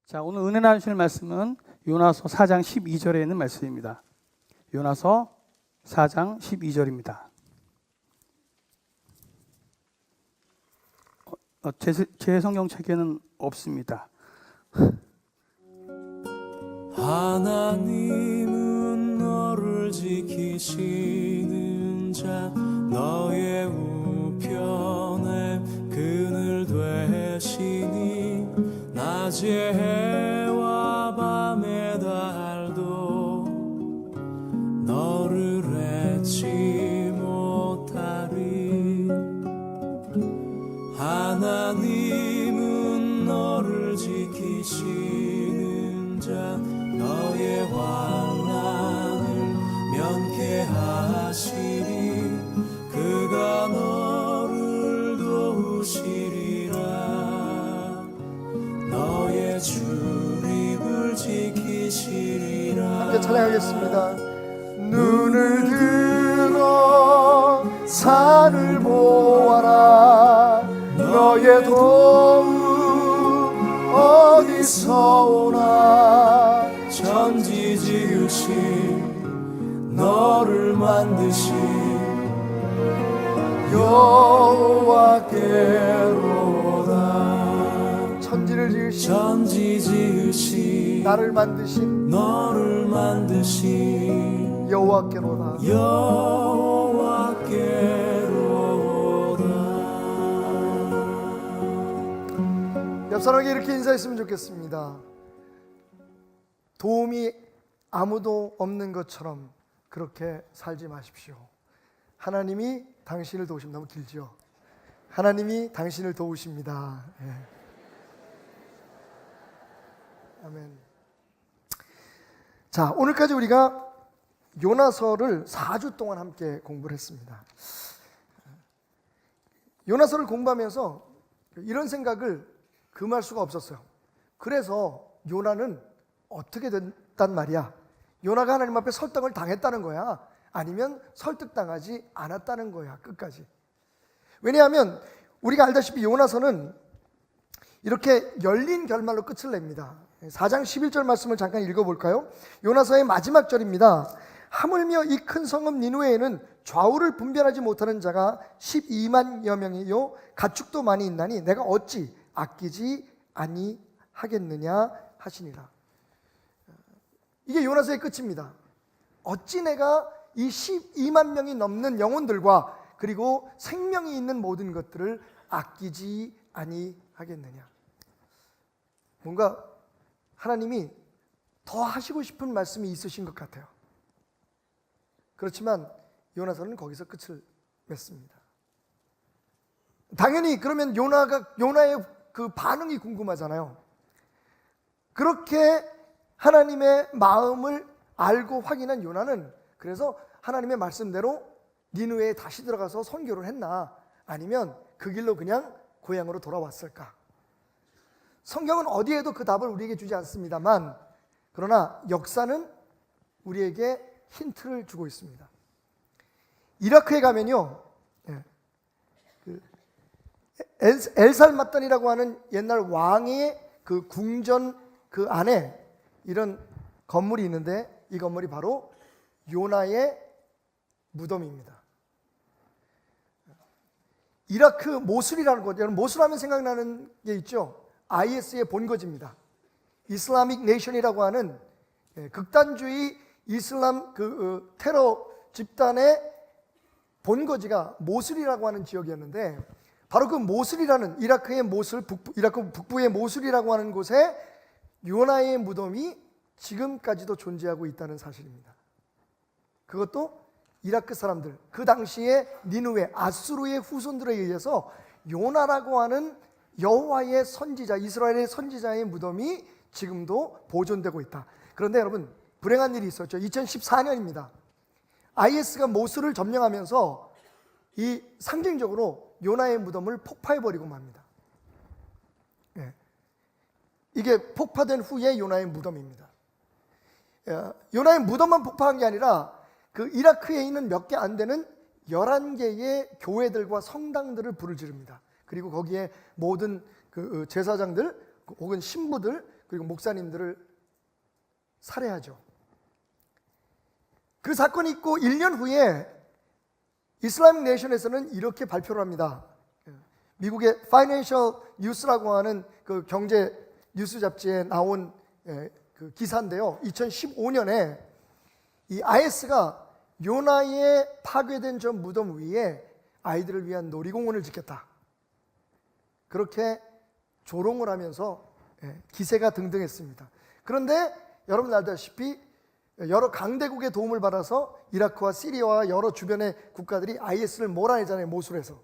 자, 오늘 은혜 나누실 말씀은 요나서 4장 12절에 있는 말씀입니다. 요나서 4장 12절입니다. 제 성경책에는 없습니다. 하나님은 너를 지키시는 자, 너의 우편에 그늘 되시니 낮에 해와 밤의 달도 너를 잊지 못하리. 하나님은 너를 지키시는 자, 너의 환난을 면케하시리. 그가 너를 도우시리라. 너의 출입을 지키시리라. 함께 찬양하겠습니다. 눈을 들어 산을 보아라. 너의 도움 어디서 오나. 천지 지으신 너를 만드신 여호와께로다. 천지 지으신 나를 만드신 너를 만드신 여호와께로다. 옆 사람에게 이렇게 인사했으면 좋겠습니다. 도움이 아무도 없는 것처럼 그렇게 살지 마십시오. 하나님이 당신을 도우십니다. 너무 길죠? 하나님이 당신을 도우십니다. 예. 아멘. 자, 오늘까지 우리가 요나서를 4주 동안 함께 공부를 했습니다. 요나서를 공부하면서 이런 생각을 금할 수가 없었어요. 그래서 요나는 어떻게 됐단 말이야? 요나가 하나님 앞에 설득을 당했다는 거야? 아니면 설득당하지 않았다는 거야? 끝까지. 왜냐하면 우리가 알다시피 요나서는 이렇게 열린 결말로 끝을 냅니다. 4장 11절 말씀을 잠깐 읽어볼까요? 요나서의 마지막 절입니다. 하물며 이 큰 성읍 니느웨에는 좌우를 분별하지 못하는 자가 12만여 명이요 가축도 많이 있나니 내가 어찌 아끼지 아니하겠느냐 하시니라. 이게 요나서의 끝입니다. 어찌 내가 이 12만 명이 넘는 영혼들과 그리고 생명이 있는 모든 것들을 아끼지 아니하겠느냐. 뭔가 하나님이 더 하시고 싶은 말씀이 있으신 것 같아요. 그렇지만 요나서는 거기서 끝을 맺습니다. 당연히 그러면 요나의 그 반응이 궁금하잖아요. 그렇게 하나님의 마음을 알고 확인한 요나는 그래서 하나님의 말씀대로 니느웨에 다시 들어가서 선교를 했나, 아니면 그 길로 그냥 고향으로 돌아왔을까? 성경은 어디에도 그 답을 우리에게 주지 않습니다만, 그러나 역사는 우리에게 힌트를 주고 있습니다. 이라크에 가면요, 엘살마단이라고 하는 옛날 왕의 그 궁전 그 안에 이런 건물이 있는데, 이 건물이 바로 요나의 무덤입니다. 이라크 모술이라는 곳, 여러분 모술하면 생각나는 게 있죠. IS의 본거지입니다. 이슬라믹 네이션이라고 하는 극단주의 이슬람 테러 집단의 본거지가 모술이라고 하는 지역이었는데, 바로 그 모술이라는 이라크의 모술, 이라크 북부의 모술이라고 하는 곳에 요나의 무덤이 지금까지도 존재하고 있다는 사실입니다. 그것도 이라크 사람들, 그 당시에 니느웨, 아수르의 후손들에 의해서 요나라고 하는 여호와의 선지자, 이스라엘의 선지자의 무덤이 지금도 보존되고 있다. 그런데 여러분, 불행한 일이 있었죠. 2014년입니다. IS가 모술을 점령하면서 이 상징적으로 요나의 무덤을 폭파해버리고 맙니다. 예. 이게 폭파된 후에 요나의 무덤입니다. 요나의 무덤만 폭파한 게 아니라 그 이라크에 있는 몇 개 안 되는 11개의 교회들과 성당들을 불을 지릅니다. 그리고 거기에 모든 그 제사장들 혹은 신부들, 그리고 목사님들을 살해하죠. 그 사건이 있고 1년 후에 이슬라믹 네이션에서는 이렇게 발표를 합니다. 미국의 파이낸셜 뉴스라고 하는 그 경제 뉴스 잡지에 나온 그 기사인데요. 2015년에 이 IS가 요나의 파괴된 저 무덤 위에 아이들을 위한 놀이공원을 짓겠다. 그렇게 조롱을 하면서 기세가 등등했습니다. 그런데 여러분 알다시피 여러 강대국의 도움을 받아서 이라크와 시리아와 여러 주변의 국가들이 IS를 몰아내잖아요. 모술에서.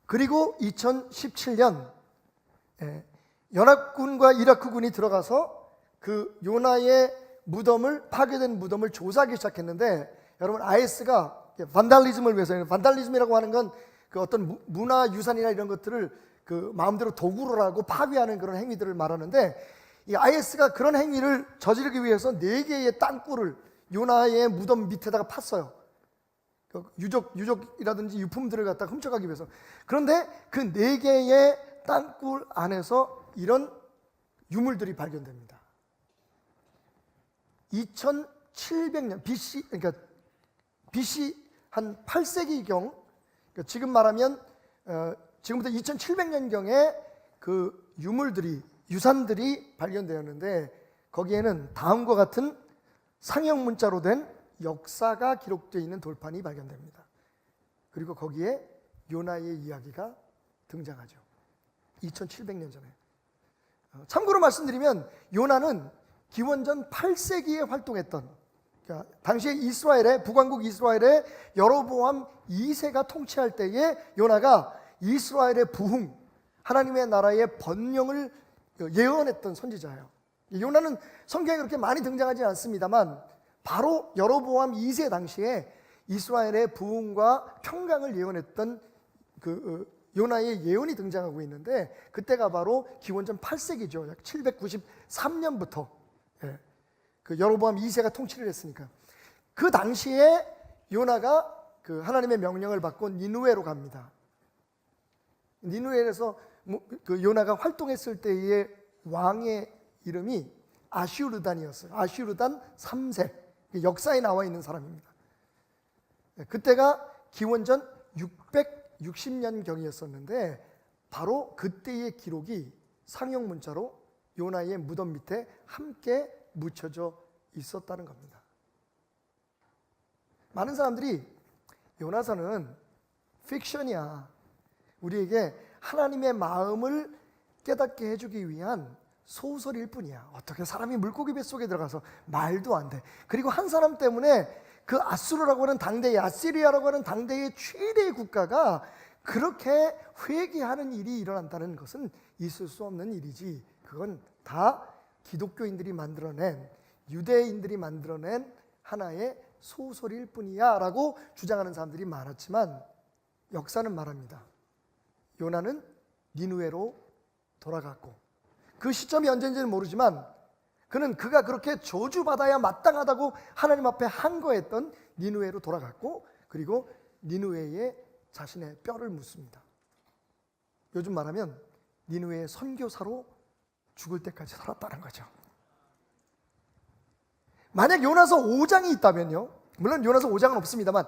그리고 2017년 연합군과 이라크군이 들어가서 그 요나의 무덤을, 파괴된 무덤을 조사하기 시작했는데, 여러분 IS가 반달리즘을 위해서, 반달리즘이라고 하는 건 그 어떤 문화유산이나 이런 것들을 그 마음대로 도구로 하고 파괴하는 그런 행위들을 말하는데, 이 IS가 그런 행위를 저지르기 위해서 4개의 땅굴을 요나의 무덤 밑에다가 팠어요. 유적이라든지 유품들을 갖다가 훔쳐가기 위해서. 그런데 그 4개의 땅굴 안에서 이런 유물들이 발견됩니다. 2700년 BC, 그러니까 BC 한 8세기경, 그러니까 지금 말하면 지금부터 2700년경에 그 유산들이 발견되었는데, 거기에는 다음과 같은 상형 문자로 된 역사가 기록되어 있는 돌판이 발견됩니다. 그리고 거기에 요나의 이야기가 등장하죠. 2700년 전에. 참고로 말씀드리면 요나는 기원전 8세기에 활동했던, 그러니까 당시에 이스라엘의 북왕국 이스라엘의 여로보암 2세가 통치할 때에 요나가 이스라엘의 부흥, 하나님의 나라의 번영을 예언했던 선지자예요. 요나는 성경에 그렇게 많이 등장하지 않습니다만 바로 여로보암 2세 당시에 이스라엘의 부흥과 평강을 예언했던 그 요나의 예언이 등장하고 있는데, 그때가 바로 기원전 8세기죠. 약 793년부터 그 여로보암 2세가 통치를 했으니까. 그 당시에 요나가 그 하나님의 명령을 받고 니누웨로 갑니다. 니누웨에서 그 요나가 활동했을 때의 왕의 이름이 아슈르단이었어요. 아슈르단 3세. 역사에 나와 있는 사람입니다. 그때가 기원전 660년경이었었는데 바로 그때의 기록이 상형 문자로 요나의 무덤 밑에 함께 묻혀져 있었다는 겁니다. 많은 사람들이 요나서는 픽션이야, 우리에게 하나님의 마음을 깨닫게 해주기 위한 소설일 뿐이야, 어떻게 사람이 물고기 뱃속에 들어가서 말도 안 돼. 그리고 한 사람 때문에 그 아수르라고 하는 당대의, 아시리아라고 하는 당대의 최대의 국가가 그렇게 회개하는 일이 일어난다는 것은 있을 수 없는 일이지, 그건 다 기독교인들이 만들어낸, 유대인들이 만들어낸 하나의 소설일 뿐이야 라고 주장하는 사람들이 많았지만, 역사는 말합니다. 요나는 니누웨로 돌아갔고, 그 시점이 언제인지는 모르지만 그가 그렇게 저주받아야 마땅하다고 하나님 앞에 항거했던 니누웨로 돌아갔고, 그리고 니누웨에 자신의 뼈를 묻습니다. 요즘 말하면 니누웨의 선교사로 죽을 때까지 살았다는 거죠. 만약 요나서 5장이 있다면요, 물론 요나서 5장은 없습니다만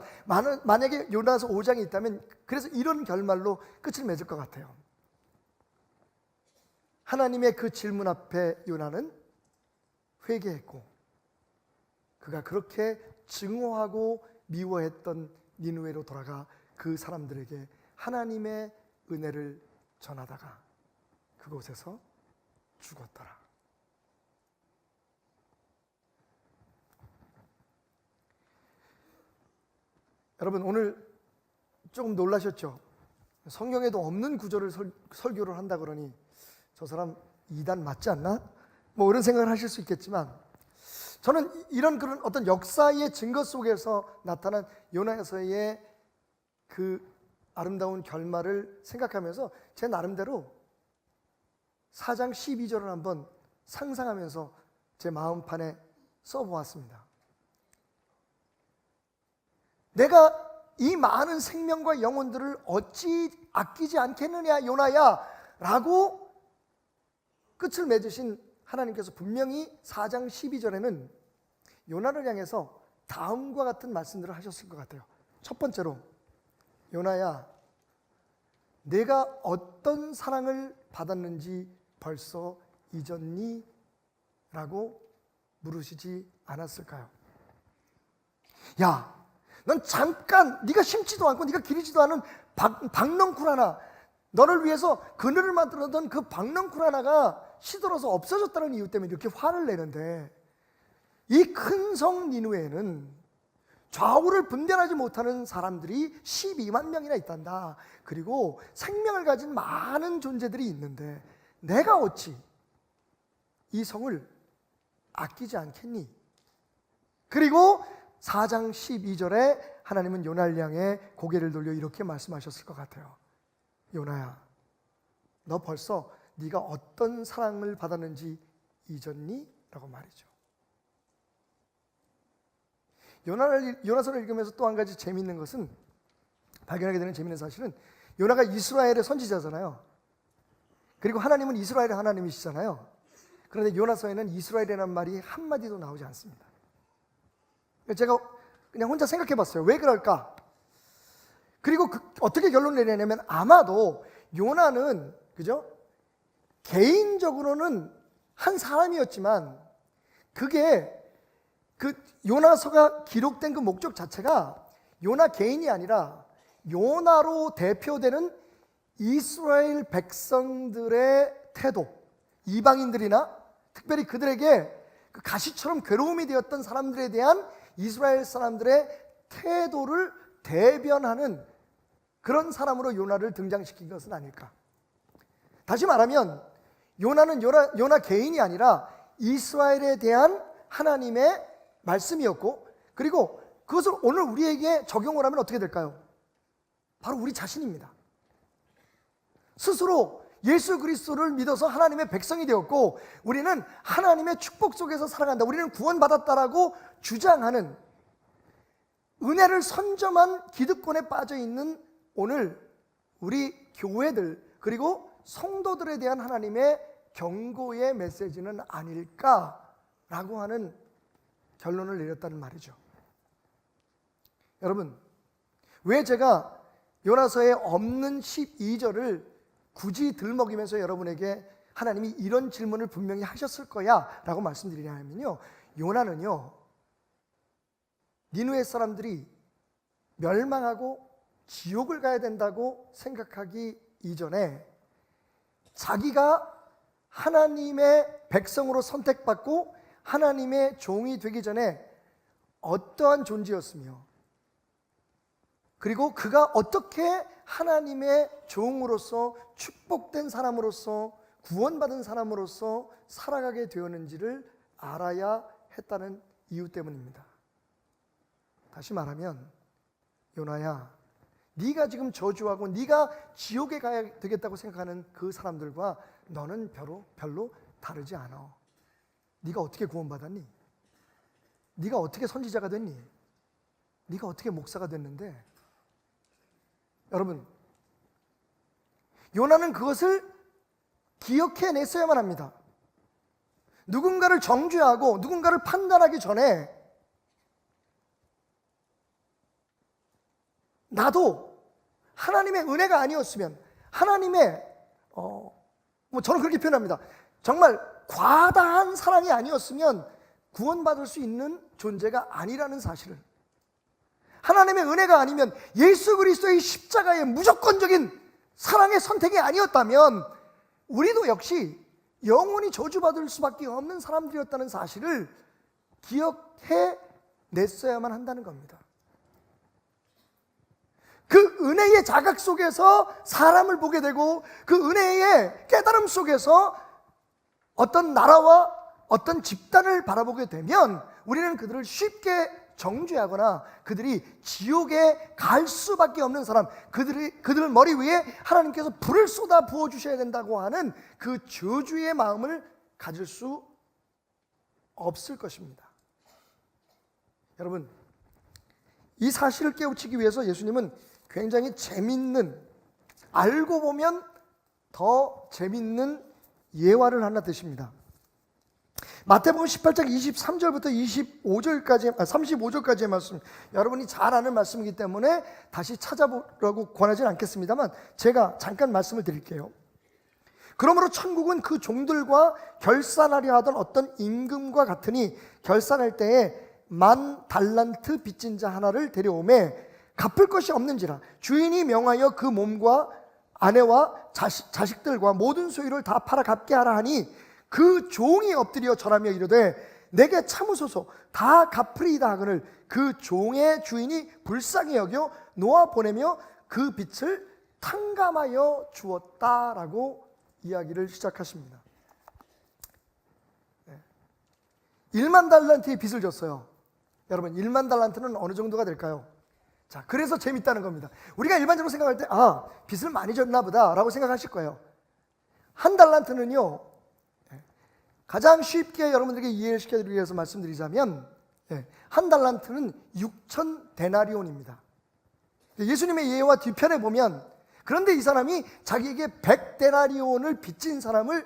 만약에 요나서 5장이 있다면 그래서 이런 결말로 끝을 맺을 것 같아요. 하나님의 그 질문 앞에 요나는 회개했고, 그가 그렇게 증오하고 미워했던 니누웨로 돌아가 그 사람들에게 하나님의 은혜를 전하다가 그곳에서 죽었더라. 여러분, 오늘 조금 놀라셨죠? 성경에도 없는 구절을 설교를 한다 그러니 저 사람 이단 맞지 않나? 뭐 이런 생각을 하실 수 있겠지만, 저는 이런 그런 어떤 역사의 증거 속에서 나타난 요나서의 그 아름다운 결말을 생각하면서 제 나름대로 4장 12절을 한번 상상하면서 제 마음판에 써보았습니다. 내가 이 많은 생명과 영혼들을 어찌 아끼지 않겠느냐 요나야 라고 끝을 맺으신 하나님께서 분명히 4장 12절에는 요나를 향해서 다음과 같은 말씀들을 하셨을 것 같아요. 첫 번째로, 요나야, 내가 어떤 사랑을 받았는지 벌써 잊었니? 라고 물으시지 않았을까요? 야, 넌 잠깐 네가 심지도 않고 네가 기르지도 않은 박넝쿨 하나, 너를 위해서 그늘을 만들었던 그 박넝쿨 하나가 시들어서 없어졌다는 이유 때문에 이렇게 화를 내는데, 이 큰 성 니느웨에는 좌우를 분별하지 못하는 사람들이 12만 명이나 있단다. 그리고 생명을 가진 많은 존재들이 있는데 내가 어찌 이 성을 아끼지 않겠니? 그리고 4장 12절에 하나님은 요나를 향해 고개를 돌려 이렇게 말씀하셨을 것 같아요. 요나야, 너 벌써 네가 어떤 사랑을 받았는지 잊었니? 라고 말이죠. 요나서를 읽으면서 또 한 가지 재미있는 것은, 발견하게 되는 재미있는 사실은, 요나가 이스라엘의 선지자잖아요. 그리고 하나님은 이스라엘의 하나님이시잖아요. 그런데 요나서에는 이스라엘이라는 말이 한마디도 나오지 않습니다. 제가 그냥 혼자 생각해 봤어요. 왜 그럴까? 그리고 어떻게 결론을 내냐면, 아마도 요나는, 그죠? 개인적으로는 한 사람이었지만, 그게 그 요나서가 기록된 그 목적 자체가 요나 개인이 아니라 요나로 대표되는 이스라엘 백성들의 태도, 이방인들이나 특별히 그들에게 그 가시처럼 괴로움이 되었던 사람들에 대한 이스라엘 사람들의 태도를 대변하는 그런 사람으로 요나를 등장시킨 것은 아닐까. 다시 말하면 요나는 요나 개인이 아니라 이스라엘에 대한 하나님의 말씀이었고, 그리고 그것을 오늘 우리에게 적용을 하면 어떻게 될까요? 바로 우리 자신입니다. 스스로 예수 그리스도를 믿어서 하나님의 백성이 되었고, 우리는 하나님의 축복 속에서 살아간다, 우리는 구원받았다라고 주장하는 은혜를 선점한 기득권에 빠져있는 오늘 우리 교회들, 그리고 성도들에 대한 하나님의 경고의 메시지는 아닐까라고 하는 결론을 내렸다는 말이죠. 여러분, 왜 제가 요나서에 없는 12절을 굳이 들먹이면서 여러분에게 하나님이 이런 질문을 분명히 하셨을 거야 라고 말씀드리냐 하면요, 요나는요, 니느웨 사람들이 멸망하고 지옥을 가야 된다고 생각하기 이전에 자기가 하나님의 백성으로 선택받고 하나님의 종이 되기 전에 어떠한 존재였으며, 그리고 그가 어떻게 하나님의 종으로서 축복된 사람으로서 구원받은 사람으로서 살아가게 되었는지를 알아야 했다는 이유 때문입니다. 다시 말하면, 요나야, 네가 지금 저주하고 네가 지옥에 가야 되겠다고 생각하는 그 사람들과 너는 별로 다르지 않아. 네가 어떻게 구원받았니? 네가 어떻게 선지자가 됐니? 네가 어떻게 목사가 됐는데? 여러분, 요나는 그것을 기억해냈어야만 합니다. 누군가를 정죄하고 누군가를 판단하기 전에 나도 하나님의 은혜가 아니었으면, 하나님의 저는 그렇게 표현합니다. 정말 과다한 사랑이 아니었으면 구원받을 수 있는 존재가 아니라는 사실을, 하나님의 은혜가 아니면 예수 그리스도의 십자가의 무조건적인 사랑의 선택이 아니었다면 우리도 역시 영원히 저주받을 수밖에 없는 사람들이었다는 사실을 기억해냈어야만 한다는 겁니다. 그 은혜의 자각 속에서 사람을 보게 되고, 그 은혜의 깨달음 속에서 어떤 나라와 어떤 집단을 바라보게 되면 우리는 그들을 쉽게 정죄하거나 그들이 지옥에 갈 수밖에 없는 사람, 그들 머리 위에 하나님께서 불을 쏟아 부어주셔야 된다고 하는 그 저주의 마음을 가질 수 없을 것입니다. 여러분, 이 사실을 깨우치기 위해서 예수님은 굉장히 재밌는, 알고 보면 더 재밌는 예화를 하나 드십니다. 마태복음 18장 23절부터 25절까지 35절까지의 말씀, 여러분이 잘 아는 말씀이기 때문에 다시 찾아보라고 권하지는 않겠습니다만 제가 잠깐 말씀을 드릴게요. 그러므로 천국은 그 종들과 결산하려 하던 어떤 임금과 같으니 결산할 때에 10,000달란트 빚진 자 하나를 데려오매 갚을 것이 없는지라 주인이 명하여 그 몸과 아내와 자식들과 모든 소유를 다 팔아 갚게 하라 하니 그 종이 엎드려 절하며 이르되 내게 참으소서 다 갚으리이다 하거늘 그 종의 주인이 불쌍히 여겨 놓아 보내며 그 빚을 탕감하여 주었다라고 이야기를 시작하십니다. 10,000달란트의 빚을 졌어요. 여러분 10,000달란트는 어느 정도가 될까요? 자, 그래서 재밌다는 겁니다. 우리가 일반적으로 생각할 때 빚을 많이 졌나 보다 라고 생각하실 거예요. 한 달란트는요, 가장 쉽게 여러분들에게 이해를 시켜드리기 위해서 말씀드리자면 한 달란트는 6,000데나리온입니다. 예수님의 예와 뒤편에 보면 그런데 이 사람이 자기에게 100데나리온을 빚진 사람을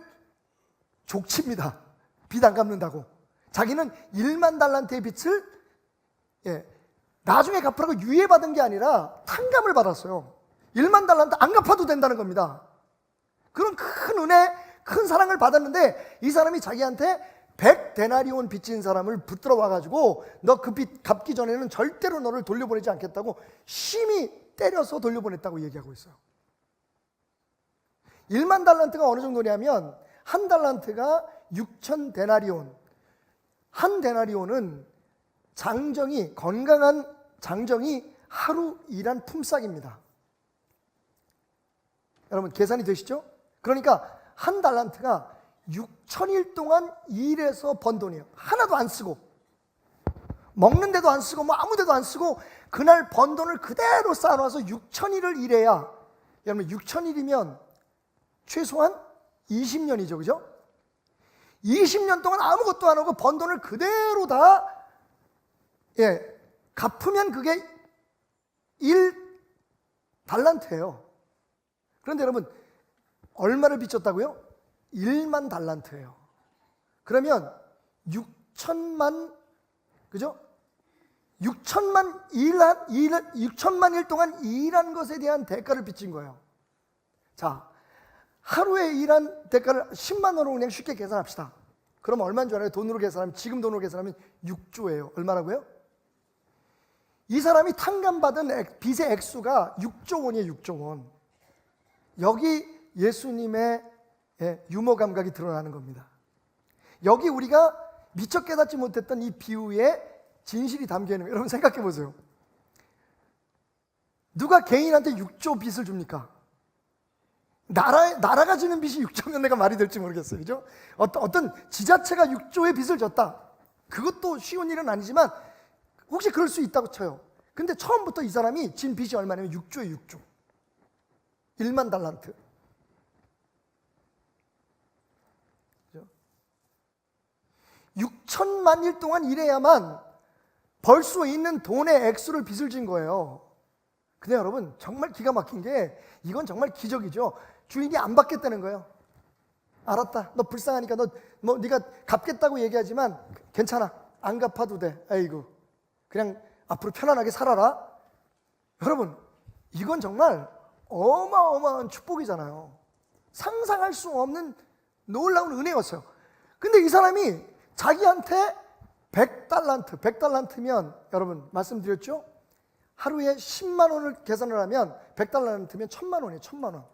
족칩니다. 빚 안 갚는다고. 자기는 10,000달란트의 빚을 나중에 갚으라고 유예받은 게 아니라 탕감을 받았어요. 10,000달란트 안 갚아도 된다는 겁니다. 그런 큰 은혜, 큰 사랑을 받았는데 이 사람이 자기한테 100데나리온 빚진 사람을 붙들어 와가지고 너 그 빚 갚기 전에는 절대로 너를 돌려보내지 않겠다고 심히 때려서 돌려보냈다고 얘기하고 있어요. 10,000달란트가 어느 정도냐면 한 달란트가 6,000데나리온. 한 데나리온은 장정이, 건강한 장정이 하루 일한 품삯입니다. 여러분 계산이 되시죠? 그러니까 한 달란트가 6,000일 동안 일해서 번 돈이에요. 하나도 안 쓰고 먹는 데도 안 쓰고 뭐 아무 데도 안 쓰고 그날 번 돈을 그대로 쌓아놔서 6,000일을 일해야, 여러분 6,000일이면 최소한 20년이죠. 그죠? 20년 동안 아무것도 안 하고 번 돈을 그대로 다 갚으면 그게 1달란트예요. 그런데 여러분 얼마를 빚졌다고요? 10,000달란트예요. 그러면 6,000만, 그죠? 6,000만 일 동안 일한 것에 대한 대가를 빚진 거예요. 자, 하루에 일한 대가를 10만 원으로 그냥 쉽게 계산합시다. 그럼 얼마인 줄 알아요? 돈으로 계산하면, 지금 돈으로 계산하면 6조예요. 얼마라고요? 이 사람이 탕감받은 빚의 액수가 6조 원이에요. 6조 원. 여기 예수님의 유머 감각이 드러나는 겁니다. 여기 우리가 미처 깨닫지 못했던 이 비유에 진실이 담겨 있는 거예요. 여러분 생각해 보세요. 누가 개인한테 6조 빚을 줍니까? 나라가 지는 빚이 6조면 내가 말이 될지 모르겠어요. 그죠? 어떤 지자체가 6조의 빚을 졌다. 그것도 쉬운 일은 아니지만 혹시 그럴 수 있다고 쳐요. 근데 처음부터 이 사람이 진 빚이 얼마냐면 6조에 6조. 10,000달란트. 그죠? 6,000만 일 동안 일해야만 벌 수 있는 돈의 액수를 빚을 진 거예요. 근데 여러분 정말 기가 막힌 게, 이건 정말 기적이죠. 주인이 안 받겠다는 거예요. 알았다. 너 불쌍하니까 네가 갚겠다고 얘기하지만 괜찮아. 안 갚아도 돼. 아이고. 그냥 앞으로 편안하게 살아라. 여러분, 이건 정말 어마어마한 축복이잖아요. 상상할 수 없는 놀라운 은혜였어요. 근데 이 사람이 자기한테 100달란트면 여러분 말씀드렸죠? 하루에 10만 원을 계산을 하면 100달란트면 1,000만 원이에요. 1,000만 원.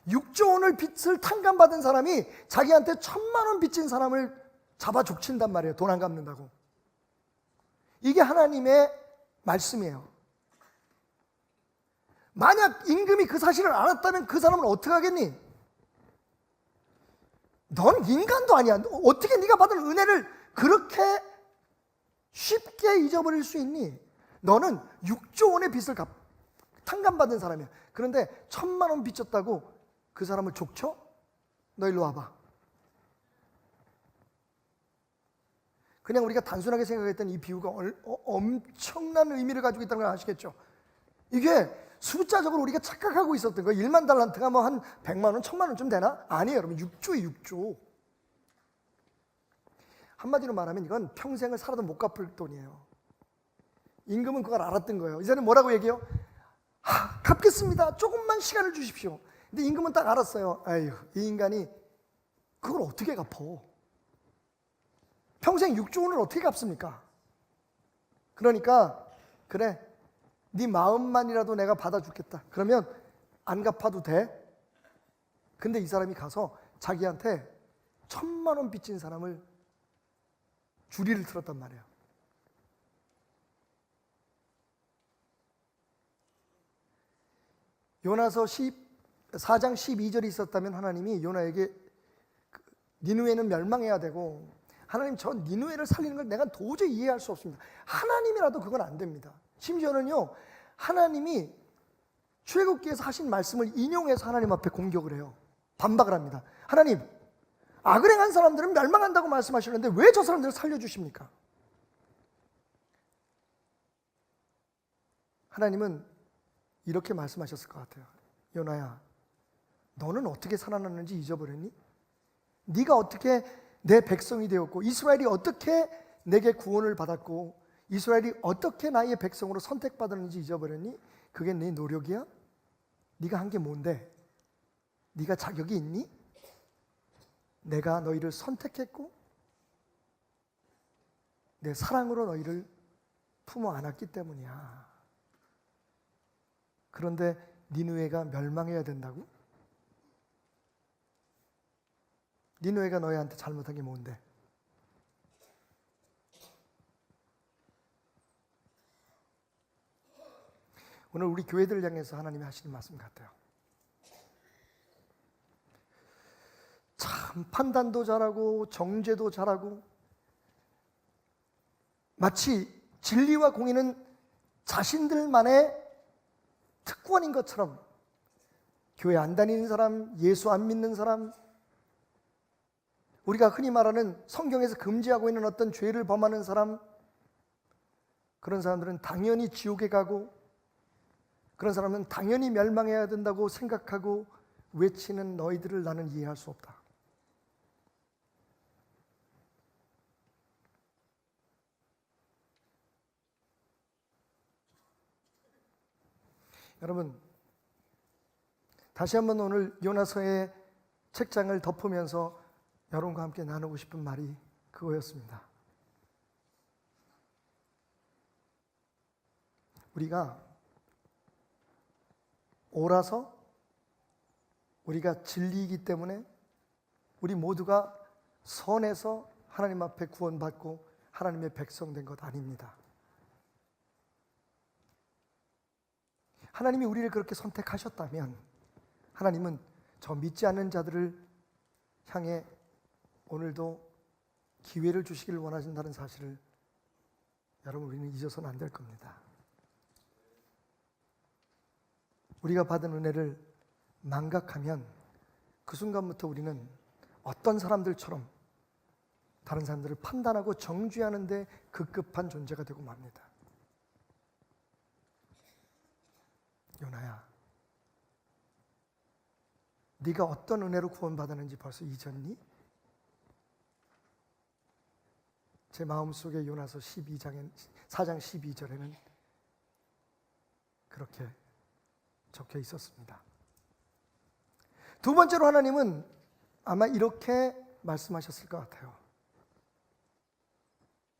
6조 원을 빚을 탕감받은 사람이 자기한테 1,000만 원 빚진 사람을 잡아 족친단 말이에요. 돈 안 갚는다고. 이게 하나님의 말씀이에요. 만약 임금이 그 사실을 알았다면 그 사람은 어떻게 하겠니? 넌 인간도 아니야. 어떻게 네가 받은 은혜를 그렇게 쉽게 잊어버릴 수 있니? 너는 6조 원의 빚을 탕감받은 사람이야. 그런데 1,000만 원 빚졌다고 그 사람을 족쳐? 너 일로 와봐. 그냥 우리가 단순하게 생각했던 이 비유가 엄청난 의미를 가지고 있다는 걸 아시겠죠? 이게 숫자적으로 우리가 착각하고 있었던 거 1만 달란트가 뭐 한 100만 원, 1000만 원쯤 되나? 아니에요, 여러분. 6조에 6조. 한마디로 말하면 이건 평생을 살아도 못 갚을 돈이에요. 임금은 그걸 알았던 거예요. 이제는 뭐라고 얘기해요? 갚겠습니다. 조금만 시간을 주십시오. 근데 임금은 딱 알았어요. 아유, 이 인간이 그걸 어떻게 갚어? 평생 6조 원을 어떻게 갚습니까? 그러니까 그래, 네 마음만이라도 내가 받아주겠다. 그러면 안 갚아도 돼. 근데 이 사람이 가서 자기한테 1000만 원 빚진 사람을 주리를 틀었단 말이에요. 요나서 4장 12절이 있었다면 하나님이 요나에게 니느웨는 멸망해야 되고, 하나님 저 니느웨를 살리는 걸 내가 도저히 이해할 수 없습니다. 하나님이라도 그건 안 됩니다. 심지어는요, 하나님이 출애굽기에서 하신 말씀을 인용해서 하나님 앞에 공격을 해요. 반박을 합니다. 하나님, 악을 행한 사람들은 멸망한다고 말씀하시는데 왜 저 사람들을 살려주십니까? 하나님은 이렇게 말씀하셨을 것 같아요. 요나야, 너는 어떻게 살아났는지 잊어버렸니? 네가 어떻게 내 백성이 되었고, 이스라엘이 어떻게 내게 구원을 받았고, 이스라엘이 어떻게 나의 백성으로 선택받았는지 잊어버렸니? 그게 네 노력이야? 네가 한 게 뭔데? 네가 자격이 있니? 내가 너희를 선택했고 내 사랑으로 너희를 품어 안았기 때문이야. 그런데 니느웨가 멸망해야 된다고? 니느웨가 너희한테 잘못한 게 뭔데? 오늘 우리 교회들을 향해서 하나님이 하시는 말씀 같아요. 참 판단도 잘하고 정죄도 잘하고, 마치 진리와 공의는 자신들만의 특권인 것처럼 교회 안 다니는 사람, 예수 안 믿는 사람, 우리가 흔히 말하는 성경에서 금지하고 있는 어떤 죄를 범하는 사람, 그런 사람들은 당연히 지옥에 가고, 그런 사람은 당연히 멸망해야 된다고 생각하고 외치는 너희들을 나는 이해할 수 없다. 여러분, 다시 한번 오늘 요나서의 책장을 덮으면서 여러분과 함께 나누고 싶은 말이 그거였습니다. 우리가 옳아서, 우리가 진리이기 때문에 우리 모두가 선해서 하나님 앞에 구원받고 하나님의 백성 된 것 아닙니다. 하나님이 우리를 그렇게 선택하셨다면 하나님은 저 믿지 않는 자들을 향해 오늘도 기회를 주시기를 원하신다는 사실을 여러분, 우리는 잊어서는 안 될 겁니다. 우리가 받은 은혜를 망각하면 그 순간부터 우리는 어떤 사람들처럼 다른 사람들을 판단하고 정죄하는 데 급급한 존재가 되고 맙니다. 요나야, 네가 어떤 은혜로 구원받았는지 벌써 잊었니? 제 마음속에 요나서 4장 12절에는 그렇게 적혀 있었습니다. 두 번째로 하나님은 아마 이렇게 말씀하셨을 것 같아요.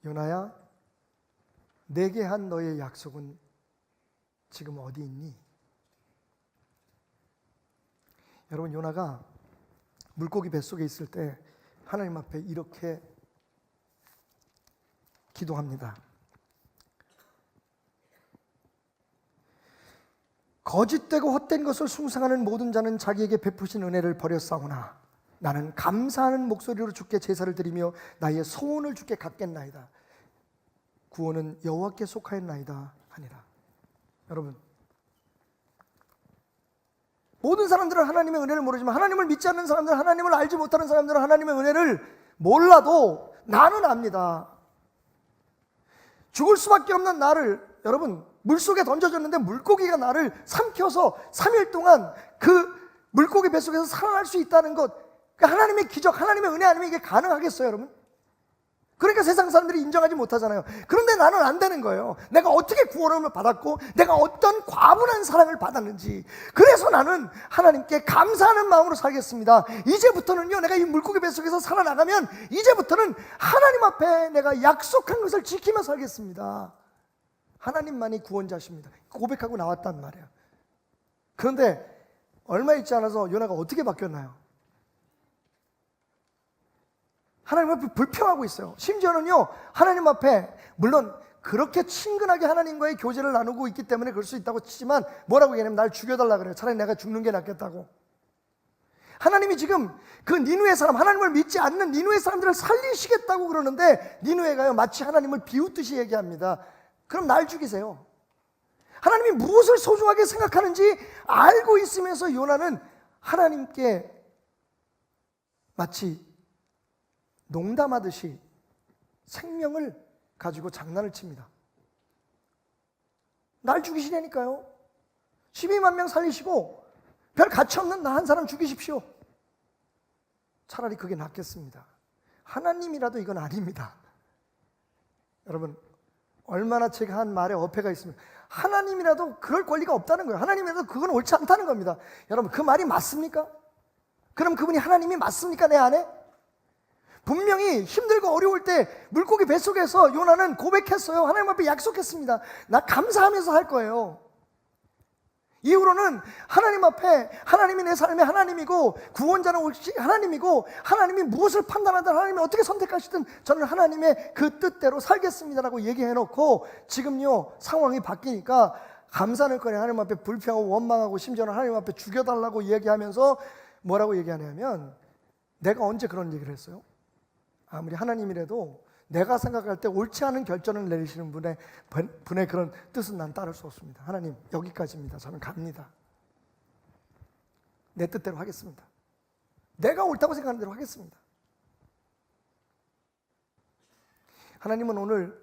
요나야, 내게 한 너의 약속은 지금 어디 있니? 여러분, 요나가 물고기 뱃속에 있을 때 하나님 앞에 이렇게 기도합니다. 거짓되고 헛된 것을 숭상하는 모든 자는 자기에게 베푸신 은혜를 버렸사오나 나는 감사하는 목소리로 주께 제사를 드리며 나의 소원을 주께 갚겠나이다. 구원은 여호와께 속하였나이다 하니라. 여러분, 모든 사람들은 하나님의 은혜를 모르지만, 하나님을 믿지 않는 사람들은, 하나님을 알지 못하는 사람들은 하나님의 은혜를 몰라도 나는 압니다. 죽을 수밖에 없는 나를, 여러분, 물속에 던져졌는데 물고기가 나를 삼켜서 3일 동안 그 물고기 뱃속에서 살아날 수 있다는 것, 하나님의 기적, 하나님의 은혜 아니면 이게 가능하겠어요, 여러분? 그러니까 세상 사람들이 인정하지 못하잖아요. 그런데 나는 안 되는 거예요. 내가 어떻게 구원을 받았고 내가 어떤 과분한 사랑을 받았는지. 그래서 나는 하나님께 감사하는 마음으로 살겠습니다. 이제부터는요, 내가 이 물고기 뱃속에서 살아나가면 이제부터는 하나님 앞에 내가 약속한 것을 지키며 살겠습니다. 하나님만이 구원자십니다. 고백하고 나왔단 말이에요. 그런데 얼마 있지 않아서 요나가 어떻게 바뀌었나요? 하나님 앞에 불평하고 있어요. 심지어는요, 하나님 앞에 물론 그렇게 친근하게 하나님과의 교제를 나누고 있기 때문에 그럴 수 있다고 치지만 뭐라고 얘기하냐면 날 죽여달라 그래요. 차라리 내가 죽는 게 낫겠다고. 하나님이 지금 그 니누의 사람, 하나님을 믿지 않는 니누의 사람들을 살리시겠다고 그러는데 니누에가요 마치 하나님을 비웃듯이 얘기합니다. 그럼 날 죽이세요. 하나님이 무엇을 소중하게 생각하는지 알고 있으면서 요나는 하나님께 마치 농담하듯이 생명을 가지고 장난을 칩니다. 날 죽이시라니까요. 12만 명 살리시고 별 가치 없는 나 한 사람 죽이십시오. 차라리 그게 낫겠습니다. 하나님이라도 이건 아닙니다. 여러분, 얼마나 제가 한 말에 어폐가 있습니다. 하나님이라도 그럴 권리가 없다는 거예요. 하나님이라도 그건 옳지 않다는 겁니다. 여러분, 그 말이 맞습니까? 그럼 그분이 하나님이 맞습니까, 내 안에? 분명히 힘들고 어려울 때 물고기 뱃속에서 요나는 고백했어요. 하나님 앞에 약속했습니다. 나 감사하면서 할 거예요. 이후로는 하나님 앞에 하나님이 내 삶의 하나님이고 구원자는 오직 하나님이고 하나님이 무엇을 판단하든 하나님이 어떻게 선택하시든 저는 하나님의 그 뜻대로 살겠습니다라고 얘기해놓고 지금요 상황이 바뀌니까 감사는 거래 하나님 앞에 불평하고 원망하고 심지어는 하나님 앞에 죽여달라고 얘기하면서 뭐라고 얘기하냐면 내가 언제 그런 얘기를 했어요? 아무리 하나님이라도 내가 생각할 때 옳지 않은 결정을 내리시는 분의 그런 뜻은 난 따를 수 없습니다. 하나님, 여기까지입니다. 저는 갑니다. 내 뜻대로 하겠습니다. 내가 옳다고 생각하는 대로 하겠습니다. 하나님은 오늘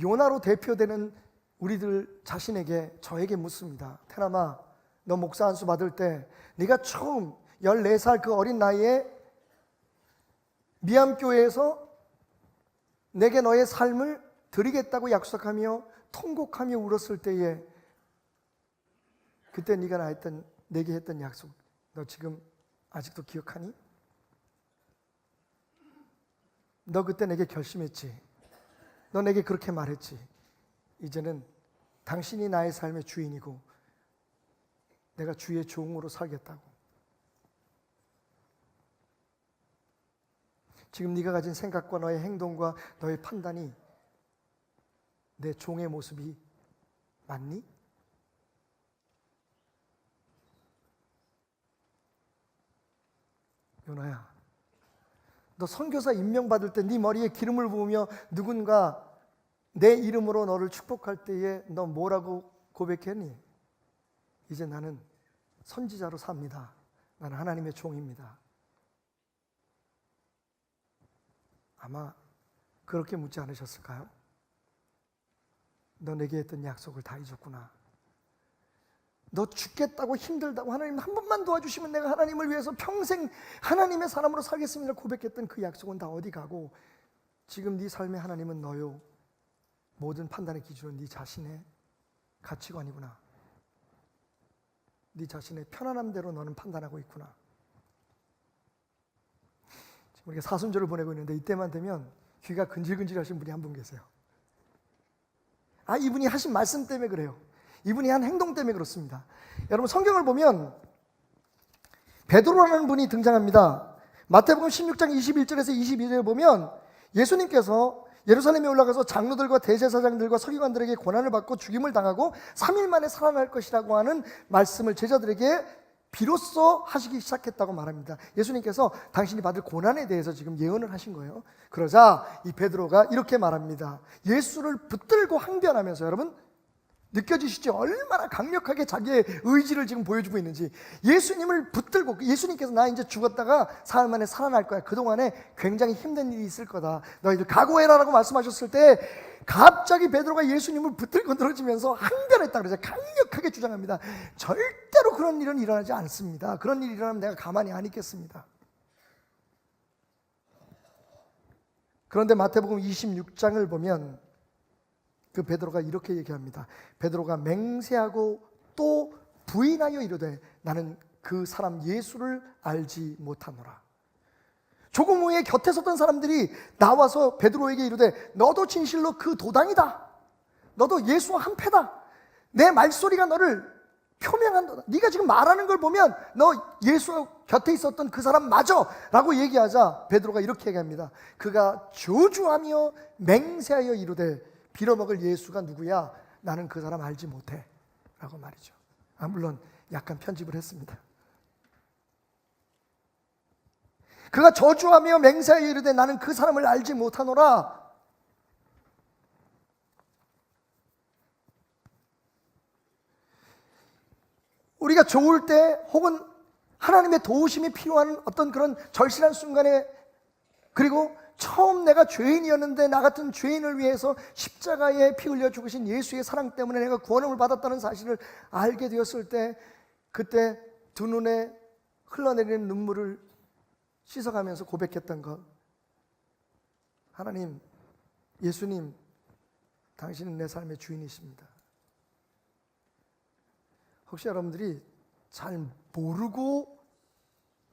요나로 대표되는 우리들 자신에게, 저에게 묻습니다. 테나마, 너 목사 안수 받을 때 네가 처음 14살 그 어린 나이에 미암교회에서 내게 너의 삶을 드리겠다고 약속하며 통곡하며 울었을 때에 그때 네가 내게 했던 약속, 너 지금 아직도 기억하니? 너 그때 내게 결심했지. 너 내게 그렇게 말했지. 이제는 당신이 나의 삶의 주인이고 내가 주의 종으로 살겠다고. 지금 네가 가진 생각과 너의 행동과 너의 판단이 내 종의 모습이 맞니? 요나야, 너 선교사 임명받을 때 네 머리에 기름을 부으며 누군가 내 이름으로 너를 축복할 때에 너 뭐라고 고백했니? 이제 나는 선지자로 삽니다. 나는 하나님의 종입니다. 아마 그렇게 묻지 않으셨을까요? 너 내게 했던 약속을 다 잊었구나. 너 죽겠다고 힘들다고 하나님 한 번만 도와주시면 내가 하나님을 위해서 평생 하나님의 사람으로 살겠습니다 고백했던 그 약속은 다 어디 가고 지금 네 삶의 하나님은 너요. 모든 판단의 기준은 네 자신의 가치관이구나. 네 자신의 편안함대로 너는 판단하고 있구나. 우리가 사순절을 보내고 있는데 이때만 되면 귀가 근질근질 하신 분이 한 분 계세요. 이분이 하신 말씀 때문에 그래요. 이분이 한 행동 때문에 그렇습니다. 여러분 성경을 보면 베드로라는 분이 등장합니다. 마태복음 16장 21절에서 22절에 보면 예수님께서 예루살렘에 올라가서 장로들과 대제사장들과 서기관들에게 고난을 받고 죽임을 당하고 3일 만에 살아날 것이라고 하는 말씀을 제자들에게 비로소 하시기 시작했다고 말합니다. 예수님께서 당신이 받을 고난에 대해서 지금 예언을 하신 거예요. 그러자 이 베드로가 이렇게 말합니다. 예수를 붙들고 항변하면서 여러분 느껴지시죠? 얼마나 강력하게 자기의 의지를 지금 보여주고 있는지. 예수님을 붙들고, 예수님께서 나 이제 죽었다가 사흘 만에 살아날 거야. 그동안에 굉장히 힘든 일이 있을 거다. 너희들 각오해라 라고 말씀하셨을 때 갑자기 베드로가 예수님을 붙들고 늘어지면서 항변했다 그러죠. 강력하게 주장합니다. 절대로 그런 일은 일어나지 않습니다. 그런 일이 일어나면 내가 가만히 안 있겠습니다. 그런데 마태복음 26장을 보면 그 베드로가 이렇게 얘기합니다. 베드로가 맹세하고 또 부인하여 이르되 나는 그 사람 예수를 알지 못하노라. 조금 후에 곁에 섰던 사람들이 나와서 베드로에게 이르되 너도 진실로 그 도당이다. 너도 예수와 한패다. 내 말소리가 너를 표명한다. 네가 지금 말하는 걸 보면 너 예수 곁에 있었던 그 사람 맞아 라고 얘기하자 베드로가 이렇게 얘기합니다. 그가 저주하며 맹세하여 이르되 빌어먹을 예수가 누구야? 나는 그 사람 알지 못해 라고 말이죠. 물론 약간 편집을 했습니다. 그가 저주하며 맹세하여 이르되 나는 그 사람을 알지 못하노라. 우리가 좋을 때 혹은 하나님의 도우심이 필요한 어떤 그런 절실한 순간에, 그리고 처음 내가 죄인이었는데 나 같은 죄인을 위해서 십자가에 피 흘려 죽으신 예수의 사랑 때문에 내가 구원을 받았다는 사실을 알게 되었을 때, 그때 두 눈에 흘러내리는 눈물을 씻어가면서 고백했던 것. 하나님, 예수님, 당신은 내 삶의 주인이십니다. 혹시 여러분들이 잘 모르고